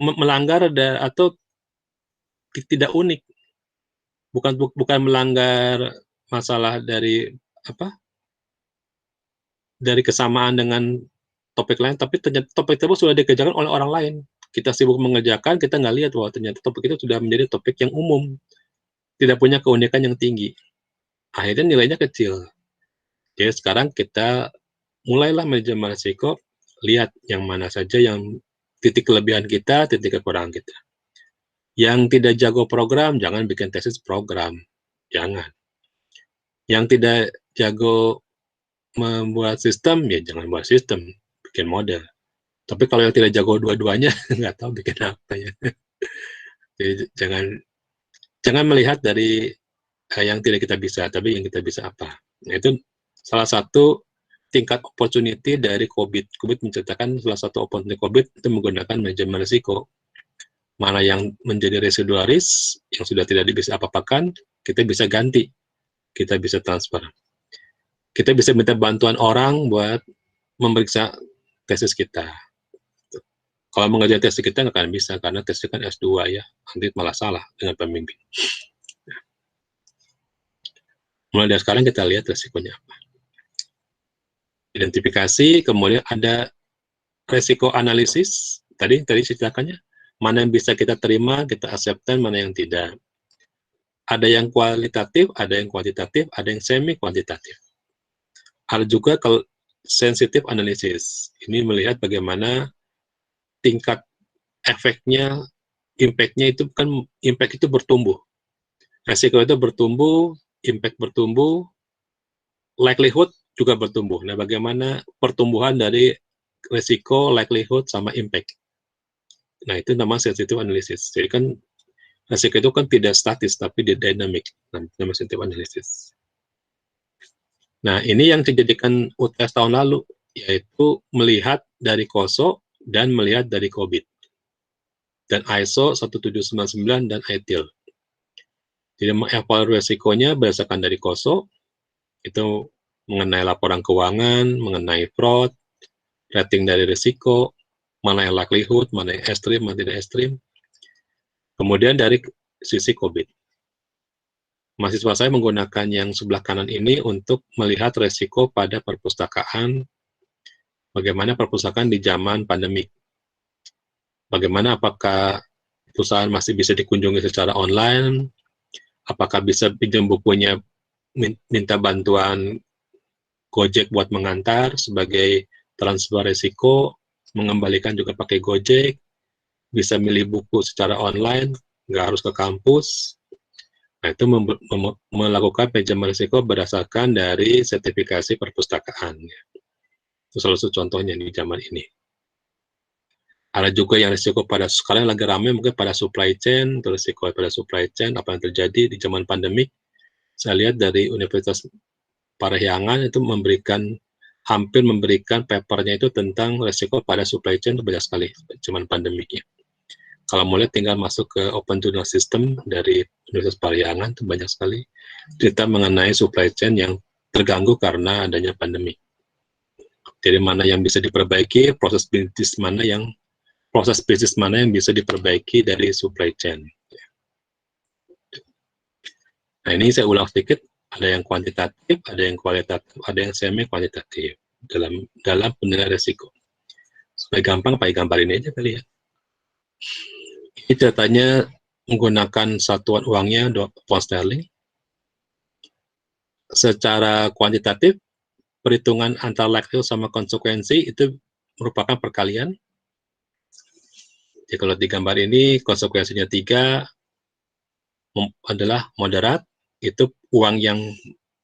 Speaker 1: melanggar atau tidak unik. Bukan melanggar masalah dari apa? Dari kesamaan dengan topik lain, tapi ternyata topik tersebut sudah dikerjakan oleh orang lain. Kita sibuk mengerjakan, kita nggak lihat bahwa ternyata topik itu sudah menjadi topik yang umum, tidak punya keunikan yang tinggi. Akhirnya nilainya kecil. Jadi sekarang kita mulailah manajemen risiko, lihat yang mana saja yang titik kelebihan kita, titik kekurangan kita. Yang tidak jago program, jangan bikin tesis program. Jangan. Yang tidak jago membuat sistem, ya jangan buat sistem, bikin model. Tapi kalau yang tidak jago dua-duanya, nggak tahu bikin apa ya. Jadi jangan melihat dari yang tidak kita bisa, tapi yang kita bisa apa. Nah, itu salah satu tingkat opportunity dari COVID. COVID menceritakan salah satu opportunity COVID itu menggunakan manajemen risiko. Mana yang menjadi residual risk, yang sudah tidak bisa apa-apakan, kita bisa ganti, kita bisa transfer. Kita bisa minta bantuan orang buat memeriksa tesis kita. Kalau mengajar tesis kita nggak akan bisa, karena tesis kan S2 ya, nanti malah salah dengan pembimbing. Mulai dari sekarang kita lihat resikonya apa. Identifikasi, kemudian ada resiko analisis, tadi ceritakannya, mana yang bisa kita terima, kita acceptan, mana yang tidak. Ada yang kualitatif, ada yang kuantitatif, ada yang semi kuantitatif. Ada juga kalau sensitive analysis, ini melihat bagaimana tingkat efeknya, impact-nya itu kan, impact itu bertumbuh. Resiko itu bertumbuh, impact bertumbuh, likelihood juga bertumbuh. Nah, bagaimana pertumbuhan dari resiko, likelihood, sama impact. Nah, itu namanya sensitive analysis. Jadi kan, resiko itu kan tidak statis, tapi dia dynamic. Namanya sensitive analysis. Nah, ini yang dijadikan UTS tahun lalu, yaitu melihat dari COSO dan melihat dari COVID. Dan ISO 1799 dan ITIL. Jadi mengevaluasi resikonya berdasarkan dari COSO, itu mengenai laporan keuangan, mengenai fraud, rating dari risiko, mana yang likelihood, mana yang ekstrim, mana tidak ekstrim. Kemudian dari sisi COVID. Mahasiswa saya menggunakan yang sebelah kanan ini untuk melihat resiko pada perpustakaan, bagaimana perpustakaan di zaman pandemik. Bagaimana, apakah perusahaan masih bisa dikunjungi secara online, apakah bisa pinjam bukunya, minta bantuan Gojek buat mengantar sebagai transfer resiko, mengembalikan juga pakai Gojek, bisa milih buku secara online, nggak harus ke kampus. Nah, itu melakukan pinjaman risiko berdasarkan dari sertifikasi perpustakaan. Itu salah satu contohnya di zaman ini. Ada juga yang risiko pada, sekarang lagi ramai mungkin pada supply chain, terus risiko pada supply chain, apa yang terjadi di zaman pandemik. Saya lihat dari Universitas Parahyangan itu hampir memberikan papernya itu tentang risiko pada supply chain, itu banyak sekali zaman pandemiknya. Kalau mau lihat tinggal masuk ke Open Journal System dari Universitas Parahyangan, itu banyak sekali cerita mengenai supply chain yang terganggu karena adanya pandemi. Jadi mana yang bisa diperbaiki, proses bisnis mana yang bisa diperbaiki dari supply chain. Nah, ini saya ulang sedikit, ada yang kuantitatif, ada yang kualitatif, ada yang semi kuantitatif dalam penilaian risiko. Supaya gampang, pakai gambar ini aja kali ya. Ini ceritanya menggunakan satuan uangnya pound sterling. Secara kuantitatif, perhitungan antara likelihood sama konsekuensi itu merupakan perkalian. Jadi kalau di gambar ini konsekuensinya 3 adalah moderat, itu uang yang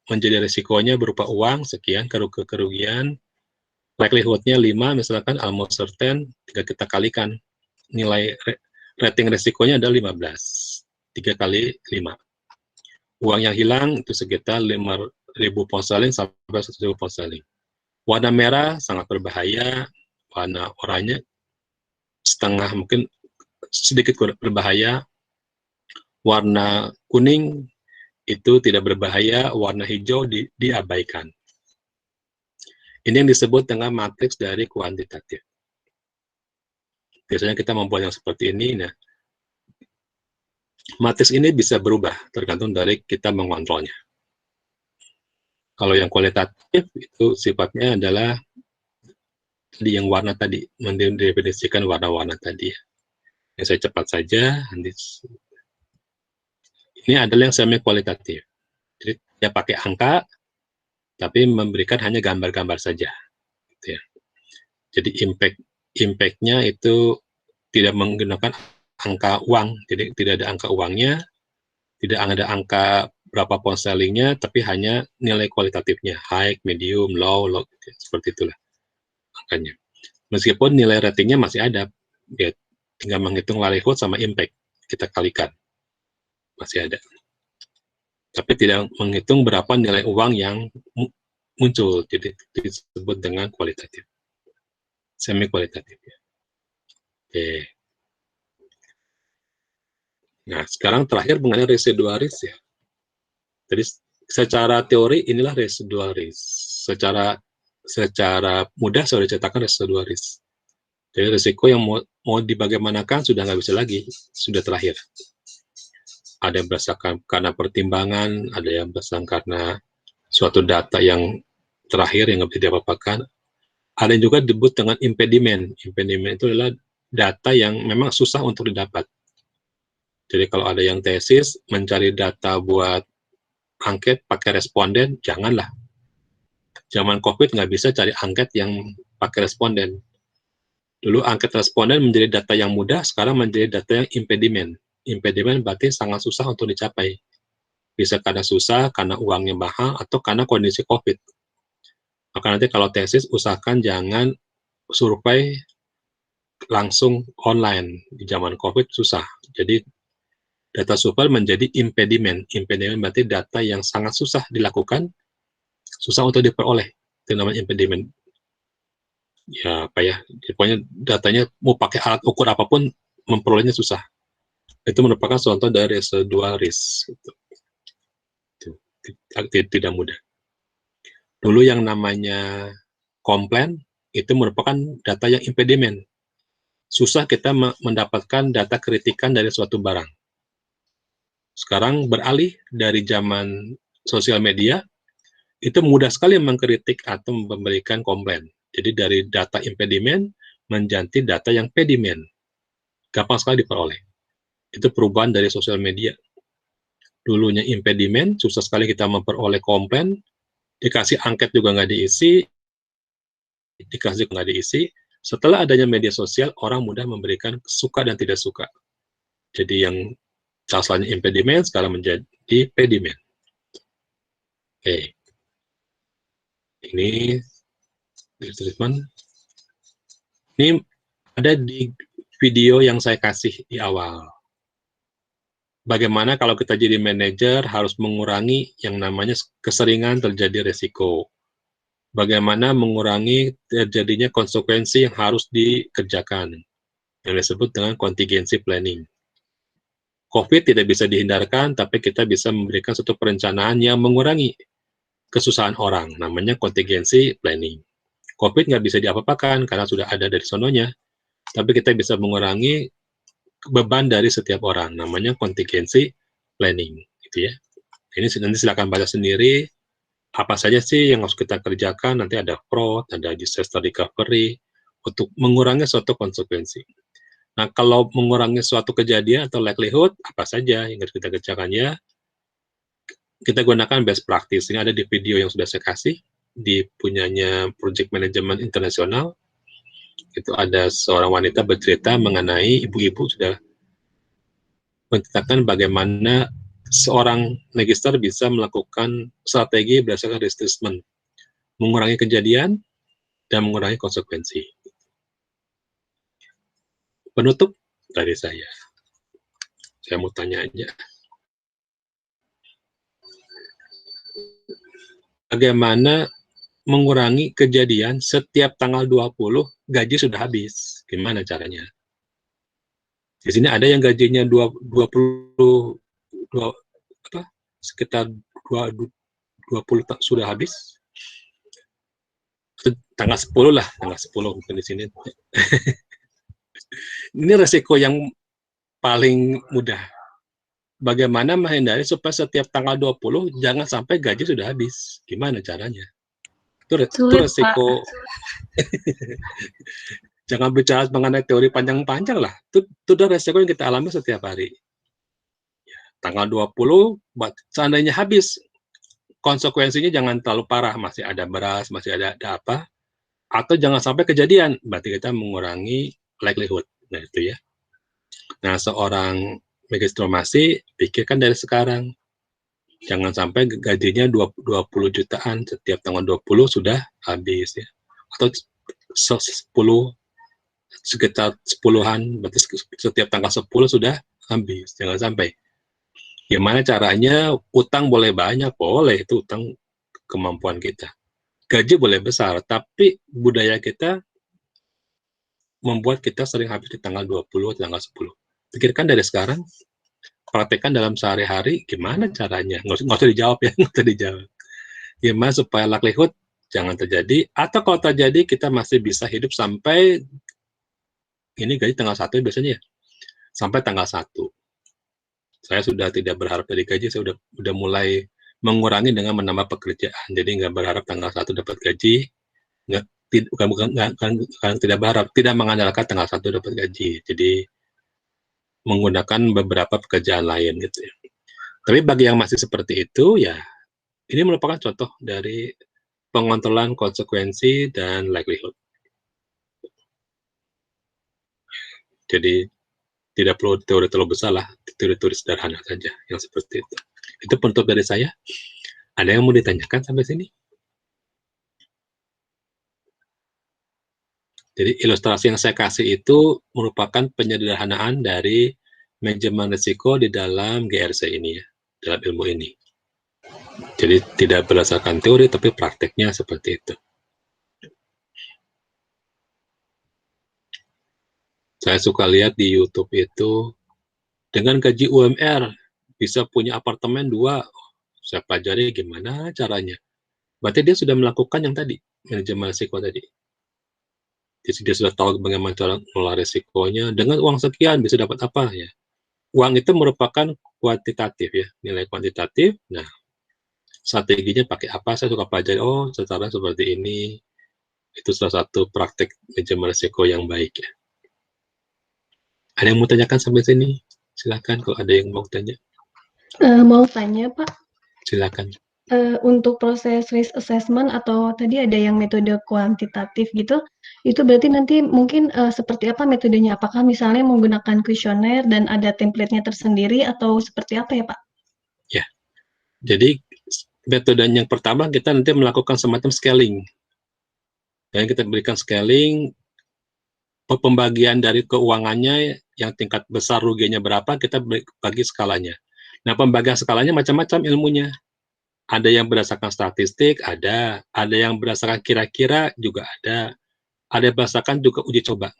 Speaker 1: menjadi risikonya berupa uang sekian, kerugian, likelihood-nya 5, misalkan almost certain, kita kalikan nilai rating risikonya ada 15, 3 kali 5. Uang yang hilang itu sekitar 5.000 pound sterling sampai 1.000 pound sterling. Warna merah sangat berbahaya, warna oranye setengah mungkin sedikit berbahaya, warna kuning itu tidak berbahaya, warna hijau diabaikan. Ini yang disebut dengan matriks dari kuantitatif. Biasanya kita membuat yang seperti ini. Nah, matriks ini bisa berubah tergantung dari kita mengontrolnya. Kalau yang kualitatif itu sifatnya adalah di yang warna tadi, mendefinisikan warna-warna tadi. Yang saya cepat saja. Ini adalah yang semi kualitatif. Jadi dia pakai angka, tapi memberikan hanya gambar-gambar saja. Gitu ya. Jadi impact-nya itu tidak menggunakan angka uang, jadi tidak ada angka uangnya, tidak ada angka berapa pound sterlingnya, tapi hanya nilai kualitatifnya, high, medium, low, gitu, seperti itulah angkanya. Meskipun nilai ratingnya masih ada, ya, tinggal menghitung likelihood sama impact, kita kalikan, masih ada. Tapi tidak menghitung berapa nilai uang yang muncul, jadi disebut dengan kualitatif, semi kualitatif. Ya. Oke. Nah, sekarang terakhir mengenai residual risk ya. Jadi secara teori inilah residual risk. Secara mudah saya sudah ceritakan residual risk. Jadi risiko yang mau dibagaimanakan sudah nggak bisa lagi, sudah terakhir. Ada yang berdasarkan karena pertimbangan, ada yang berdasarkan karena suatu data yang terakhir yang nggak bisa diapa-apakan. Ada yang juga disebut dengan impediment. Impediment itu adalah data yang memang susah untuk didapat. Jadi kalau ada yang tesis, mencari data buat angket pakai responden, janganlah. Zaman COVID nggak bisa cari angket yang pakai responden. Dulu angket responden menjadi data yang mudah, sekarang menjadi data yang impediment. Impediment berarti sangat susah untuk dicapai. Bisa karena susah, karena uangnya mahal, atau karena kondisi COVID. Maka nanti kalau tesis, usahakan jangan survei langsung online. Di zaman COVID susah. Jadi data survei menjadi impediment. Impediment berarti data yang sangat susah dilakukan, susah untuk diperoleh. Itu namanya impediment. Ya, apa ya, pokoknya datanya mau pakai alat ukur apapun, memperolehnya susah. Itu merupakan contoh dari residual risk. Tidak mudah. Dulu yang namanya komplain, itu merupakan data yang impediment. Susah kita mendapatkan data kritikan dari suatu barang. Sekarang beralih dari zaman sosial media, itu mudah sekali mengkritik atau memberikan komplain. Jadi dari data impediment menjadi data yang pediment. gampang sekali diperoleh. Itu perubahan dari sosial media. Dulunya impediment, susah sekali kita memperoleh komplain, dikasih angket juga nggak diisi, dikasih nggak diisi. Setelah adanya media sosial, orang mudah memberikan suka dan tidak suka. Jadi yang asalnya impediment, sekarang menjadi pediment. Oke. Ini treatment. Ini ada di video yang saya kasih di awal. Bagaimana kalau kita jadi manajer harus mengurangi yang namanya keseringan terjadi resiko. Bagaimana mengurangi terjadinya konsekuensi yang harus dikerjakan, yang disebut dengan contingency planning. COVID tidak bisa dihindarkan, tapi kita bisa memberikan suatu perencanaan yang mengurangi kesusahan orang, namanya contingency planning. COVID nggak bisa diapa-apakan karena sudah ada dari sononya, tapi kita bisa mengurangi beban dari setiap orang, namanya contingency planning, gitu ya. Ini nanti silakan baca sendiri, apa saja sih yang harus kita kerjakan, nanti ada fraud, ada disaster recovery, untuk mengurangi suatu konsekuensi. Nah, kalau mengurangi suatu kejadian atau likelihood, apa saja yang harus kita kerjakan ya, kita gunakan best practice. Ini ada di video yang sudah saya kasih, di punyanya Project Management Internasional. Itu ada seorang wanita bercerita mengenai ibu-ibu sudah menceritakan bagaimana seorang magister bisa melakukan strategi berdasarkan risk assessment, mengurangi kejadian dan mengurangi konsekuensi. Penutup dari saya mau tanya aja. Bagaimana mengurangi kejadian setiap tanggal 20 gaji sudah habis? Gimana caranya? Di sini ada yang gajinya 20 sekitar 20 sudah habis. Tanggal 10 lah, tanggal 10 mungkin di sini. Ini resiko yang paling mudah. Bagaimana menghindari supaya setiap tanggal 20 jangan sampai gaji sudah habis? Gimana caranya? Itu resiko. Jangan bicara mengenai teori panjang-panjang lah. Itu udah resiko yang kita alami setiap hari. Ya, tanggal 20, seandainya habis, konsekuensinya jangan terlalu parah. Masih ada beras, masih ada apa. Atau jangan sampai kejadian. Berarti kita mengurangi likelihood. Nah, itu ya. Nah, seorang magister farmasi, pikirkan dari sekarang. Jangan sampai gajinya 20 jutaan, setiap tanggal 20 sudah habis ya. Atau 10, sekitar 10-an, berarti setiap tanggal 10 sudah habis. Jangan sampai. Gimana caranya? Utang boleh banyak, boleh, itu utang kemampuan kita. Gaji boleh besar, tapi budaya kita membuat kita sering habis di tanggal 20 atau tanggal 10. Pikirkan dari sekarang, praktekkan dalam sehari-hari, gimana caranya? Nggak usah dijawab ya, nggak usah dijawab. Gimana supaya likelihood jangan terjadi, atau kalau terjadi kita masih bisa hidup sampai, ini gaji tanggal 1 biasanya ya, sampai tanggal 1. Saya sudah tidak berharap dari gaji, saya udah mulai mengurangi dengan menambah pekerjaan. Jadi nggak berharap tanggal 1 dapat gaji, bukan tidak berharap, tidak mengandalkan tanggal 1 dapat gaji. Jadi menggunakan beberapa pekerjaan lain gitu ya. Tapi bagi yang masih seperti itu ya, ini merupakan contoh dari pengontrolan konsekuensi dan likelihood. Jadi tidak perlu teori terlalu besar lah, teori-teori sederhana saja yang seperti itu. Itu penutup dari saya. Ada yang mau ditanyakan sampai sini? Jadi ilustrasi yang saya kasih itu merupakan penyederhanaan dari manajemen risiko di dalam GRC ini ya, dalam ilmu ini. Jadi tidak berdasarkan teori, tapi prakteknya seperti itu. Saya suka lihat di YouTube itu, dengan gaji UMR, bisa punya apartemen 2. Saya pelajari gimana caranya. Berarti dia sudah melakukan yang tadi, manajemen risiko tadi. Jadi dia sudah tahu bagaimana cara mengelola risikonya. Dengan uang sekian bisa dapat apa ya. Uang itu merupakan kuantitatif ya, nilai kuantitatif. Nah, strateginya pakai apa? Saya suka pelajari, oh secara seperti ini. Itu salah satu praktek manajemen risiko yang baik ya. Ada yang mau tanyakan sampai sini? Silakan kalau ada yang mau tanya.
Speaker 7: Mau tanya Pak,
Speaker 1: Silakan.
Speaker 7: untuk proses risk assessment atau tadi ada yang metode kuantitatif gitu, itu berarti nanti mungkin seperti apa metodenya? Apakah misalnya menggunakan kuesioner dan ada template-nya tersendiri atau seperti apa ya Pak?
Speaker 1: Ya, jadi metode yang pertama kita nanti melakukan semacam scaling. Dan kita berikan scaling, pembagian dari keuangannya yang tingkat besar ruginya berapa, kita bagi skalanya. Nah, pembagian skalanya macam-macam ilmunya. Ada yang berdasarkan statistik, ada yang berdasarkan kira-kira juga ada yang berdasarkan juga uji coba.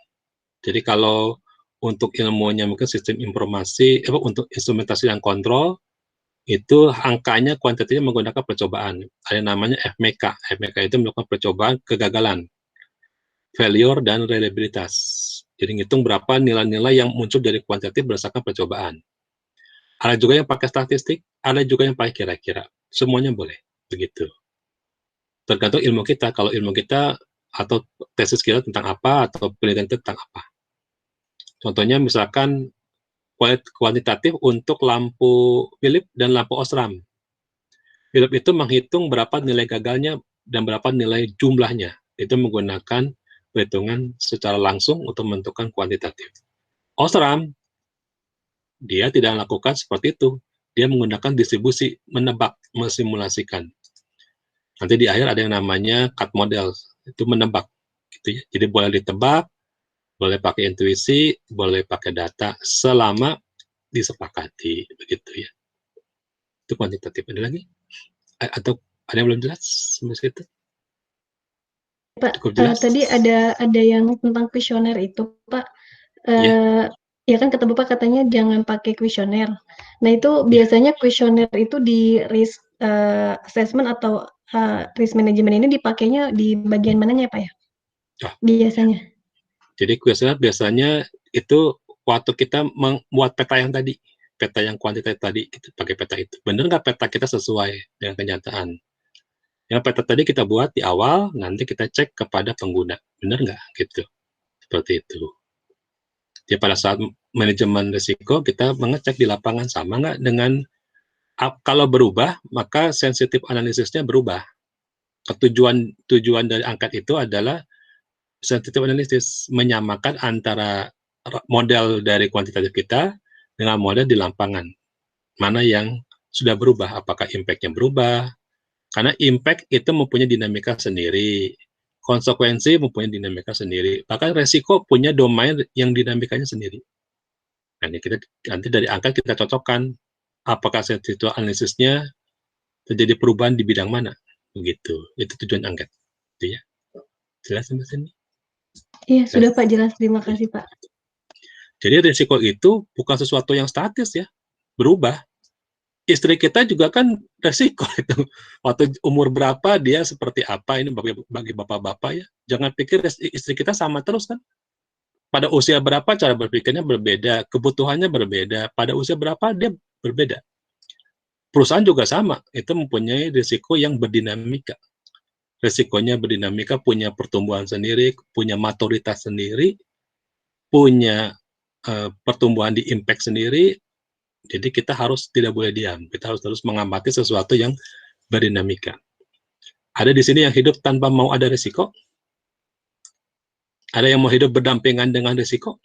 Speaker 1: Jadi kalau untuk ilmunya mungkin sistem informasi, untuk instrumentasi dan kontrol, itu angkanya kuantitatifnya menggunakan percobaan. Ada yang namanya FMK. FMK itu melakukan percobaan kegagalan, failure, dan reliabilitas. Jadi ngitung berapa nilai-nilai yang muncul dari kuantitatif berdasarkan percobaan. Ada juga yang pakai statistik, ada juga yang pakai kira-kira. Semuanya boleh, begitu. Tergantung ilmu kita. Kalau ilmu kita atau tesis kita tentang apa, atau penelitian kita tentang apa. Contohnya misalkan kuantitatif untuk lampu Philips dan lampu Osram. Philips itu menghitung berapa nilai gagalnya dan berapa nilai jumlahnya. Itu menggunakan perhitungan secara langsung untuk menentukan kuantitatif. Osram, dia tidak melakukan seperti itu. Dia menggunakan distribusi, menebak, mensimulasikan. Nanti di akhir ada yang namanya cut model, itu menebak. Gitu ya. Jadi boleh ditebak, boleh pakai intuisi, boleh pakai data, selama disepakati. Begitu ya. Itu kuantitatif. Ada lagi? Atau ada yang belum jelas? Sampai situ?
Speaker 7: Pak,
Speaker 1: Cukup jelas?
Speaker 7: tadi ada yang tentang kuesioner itu Pak. Ya kan kata Bapak katanya jangan pakai kuesioner. Nah itu biasanya kuesioner itu di risk assessment atau risk management ini dipakainya di bagian mananya Pak ya? Biasanya.
Speaker 1: Jadi kuesioner biasanya itu waktu kita membuat peta yang tadi, peta yang kuantitatif tadi, kita pakai peta itu. Benar nggak peta kita sesuai dengan kenyataan? Yang peta tadi kita buat di awal, nanti kita cek kepada pengguna. Benar nggak? Gitu. Seperti itu. Jadi pada saat manajemen risiko, kita mengecek di lapangan sama nggak dengan, kalau berubah, maka sensitif analisisnya berubah. Tujuan dari angkat itu adalah sensitif analisis, menyamakan antara model dari kuantitatif kita dengan model di lapangan. Mana yang sudah berubah, apakah impact-nya berubah, karena impact itu mempunyai dinamika sendiri, konsekuensi mempunyai dinamika sendiri, bahkan resiko punya domain yang dinamikanya sendiri. Nah, kita nanti dari angka kita cocokkan apakah sensitif analisisnya terjadi perubahan di bidang mana, begitu. Itu tujuan angket. Gitu ya. Jelas sampai sini?
Speaker 7: Iya, sudah Pak, jelas. Terima kasih Pak.
Speaker 1: Jadi risiko itu bukan sesuatu yang statis ya, berubah. Istri kita juga kan resiko itu. Waktu umur berapa dia seperti apa, ini bagi bapak-bapak ya. Jangan pikir istri kita sama terus kan. Pada usia berapa cara berpikirnya berbeda, kebutuhannya berbeda, pada usia berapa dia berbeda. Perusahaan juga sama, itu mempunyai risiko yang berdinamika. Risikonya berdinamika, punya pertumbuhan sendiri, punya maturitas sendiri, punya pertumbuhan di impact sendiri. Jadi kita harus tidak boleh diam, kita harus terus mengamati sesuatu yang berdinamika. Ada di sini yang hidup tanpa mau ada risiko? Ada yang mau hidup berdampingan dengan risiko?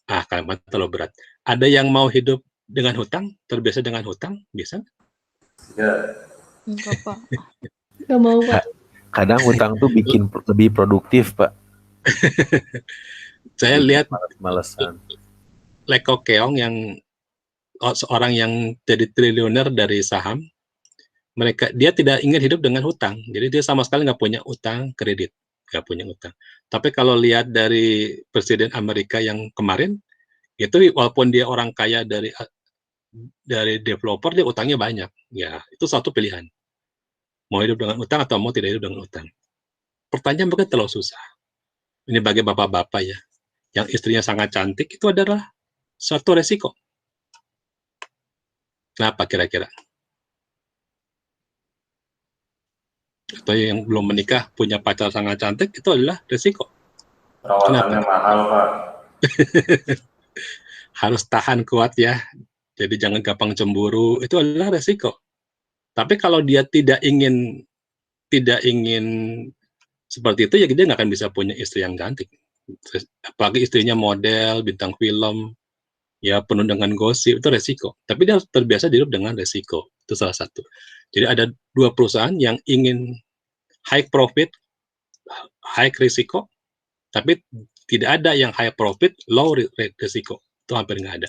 Speaker 1: Kalimat terlalu berat. Ada yang mau hidup dengan hutang, terbiasa dengan hutang, bisa?
Speaker 6: Ya.
Speaker 2: Enggak, Pak.
Speaker 7: Nggak mau Pak.
Speaker 3: Kadang hutang tuh bikin lebih produktif, Pak.
Speaker 1: Saya lihat
Speaker 3: malesan.
Speaker 1: Leko Keong yang seorang yang jadi triliuner dari saham, dia tidak ingin hidup dengan hutang, jadi dia sama sekali nggak punya utang kredit, nggak punya utang. Tapi kalau lihat dari Presiden Amerika yang kemarin, itu walaupun dia orang kaya dari developer, dia utangnya banyak. Ya, itu satu pilihan. Mau hidup dengan utang atau mau tidak hidup dengan utang. Pertanyaan bukan terlalu susah. Ini bagi bapak-bapak ya, yang istrinya sangat cantik, itu adalah suatu resiko. Kenapa kira-kira? Atau yang belum menikah punya pacar sangat cantik, itu adalah resiko.
Speaker 6: Perawatannya mahal, Pak.
Speaker 1: Harus tahan kuat ya. Jadi jangan gampang cemburu. Itu adalah resiko. Tapi kalau dia tidak ingin seperti itu, ya dia nggak akan bisa punya istri yang cantik. Apalagi istrinya model, bintang film, ya penuh dengan gosip, itu resiko. Tapi dia harus terbiasa hidup dengan resiko. Itu salah satu. Jadi ada 2 perusahaan yang ingin high profit, high risiko, tapi tidak ada yang high profit, low risiko. Itu hampir nggak ada.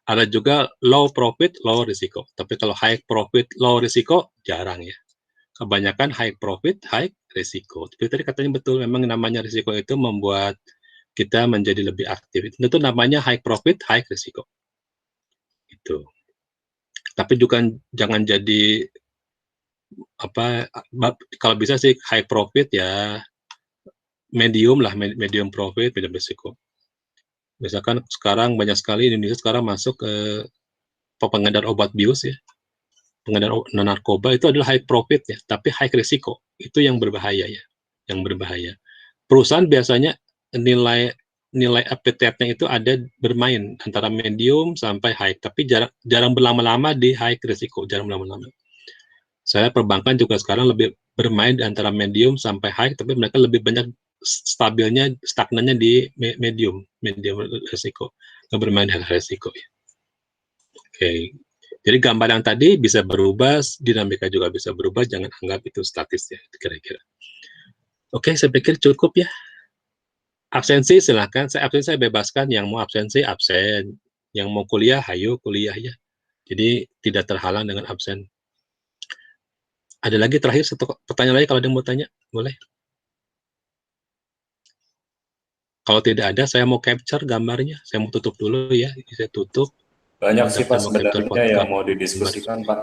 Speaker 1: Ada juga low profit, low risiko. Tapi kalau high profit, low risiko, jarang ya. Kebanyakan high profit, high risiko. Tapi tadi katanya betul, memang namanya risiko itu membuat kita menjadi lebih aktif. Itu namanya high profit, high risiko. Itu. Tapi juga jangan jadi kalau bisa sih high profit ya medium lah, medium profit, medium risiko. Misalkan sekarang banyak sekali Indonesia sekarang masuk ke pengedar obat bius ya, pengedar narkoba itu adalah high profit ya, tapi high risiko itu yang berbahaya ya, yang berbahaya. Perusahaan biasanya nilai appetite-nya itu ada bermain antara medium sampai high, tapi jarang berlama-lama di high risiko, jarang berlama-lama. Saya perbankan juga sekarang lebih bermain di antara medium sampai high, tapi mereka lebih banyak stabilnya, stagnannya di medium risiko, nggak bermain di risiko ya. Oke. Jadi gambar yang tadi bisa berubah, dinamika juga bisa berubah, jangan anggap itu statis ya, kira-kira. Oke, saya pikir cukup ya. Absensi silahkan, saya bebaskan, yang mau absensi, absen. Yang mau kuliah, ayo kuliah ya. Jadi tidak terhalang dengan absen. Ada lagi terakhir, satu pertanyaan lagi kalau ada yang mau tanya, boleh. Kalau tidak ada, saya mau capture gambarnya. Saya mau tutup dulu ya, saya tutup.
Speaker 6: Banyak sih Pak sebenarnya yang mau didiskusikan Pak.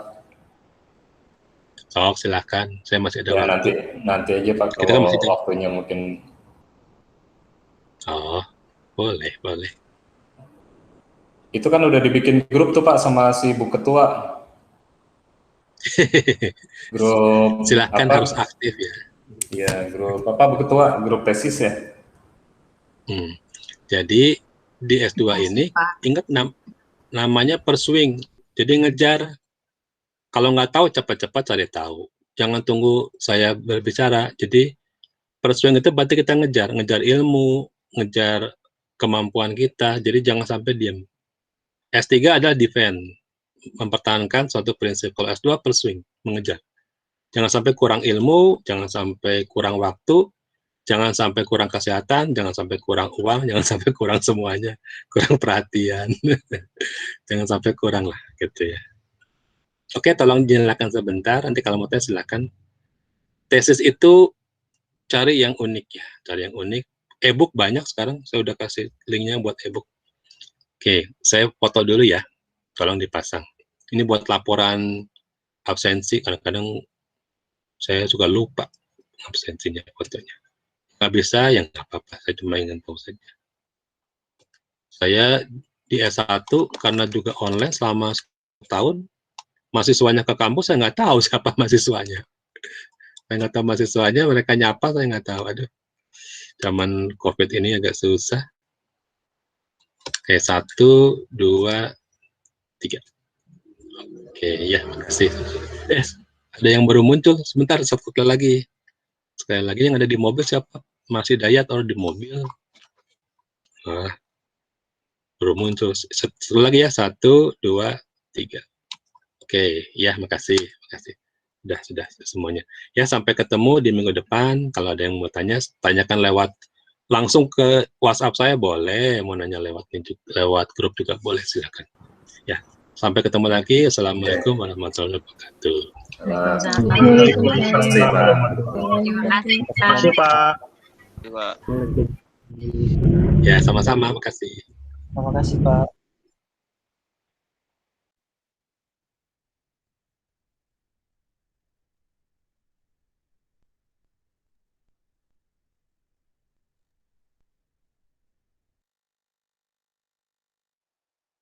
Speaker 1: Oh, silakan. Saya masih ada
Speaker 6: ya,
Speaker 1: waktu.
Speaker 6: Nanti aja Pak
Speaker 1: Kita kan
Speaker 6: kalau
Speaker 1: masih
Speaker 6: waktunya mungkin.
Speaker 1: Oh, boleh.
Speaker 6: Itu kan udah dibikin grup tuh Pak sama si Bu Ketua. Grup.
Speaker 1: Silakan harus aktif ya.
Speaker 6: Iya, grup apa Bu Ketua? Grup tesis ya.
Speaker 1: Jadi di S2 ini ingat namanya pursuing. Jadi ngejar. Kalau nggak tahu cepat-cepat cari tahu. Jangan tunggu saya berbicara. Jadi pursuing itu berarti kita ngejar ilmu, ngejar kemampuan kita. Jadi jangan sampai diam. S3 adalah defend, mempertahankan suatu prinsip. Kalau S2 pursuing, mengejar. Jangan sampai kurang ilmu, jangan sampai kurang waktu, jangan sampai kurang kesehatan, jangan sampai kurang uang, jangan sampai kurang semuanya, kurang perhatian. Jangan sampai kurang lah, gitu ya. Oke, tolong dinyalakan sebentar, nanti kalau mau tes silakan. Tesis itu cari yang unik ya, cari yang unik. E-book banyak sekarang, saya udah kasih linknya buat e-book. Oke, saya foto dulu ya, tolong dipasang. Ini buat laporan absensi, kadang-kadang saya suka lupa absensinya, fotonya. Nggak bisa, ya nggak apa-apa, saya cuma ingin tahu saja. Saya di S1, karena juga online selama 10 tahun, mahasiswanya ke kampus, saya nggak tahu siapa mahasiswanya. Saya nggak tahu mahasiswanya, mereka nyapa, saya nggak tahu. Aduh, zaman COVID ini agak susah. Oke, 1, 2, 3. Oke, ya, makasih. Ada yang baru muncul, sebentar, sekali lagi. Sekali lagi yang ada di mobil siapa? Masih Dayat atau di mobil? Nah, baru muncul. Satu lagi ya, 1, 2, 3. Oke, ya, makasih. Sudah semuanya. Ya, sampai ketemu di minggu depan. Kalau ada yang mau tanya, tanyakan lewat langsung ke WhatsApp saya boleh, mau nanya lewat grup juga boleh, silakan. Ya, sampai ketemu lagi. Assalamualaikum warahmatullahi wabarakatuh.
Speaker 9: Terima kasih Pak.
Speaker 1: Ya, sama-sama, makasih.
Speaker 2: Terima kasih Pak.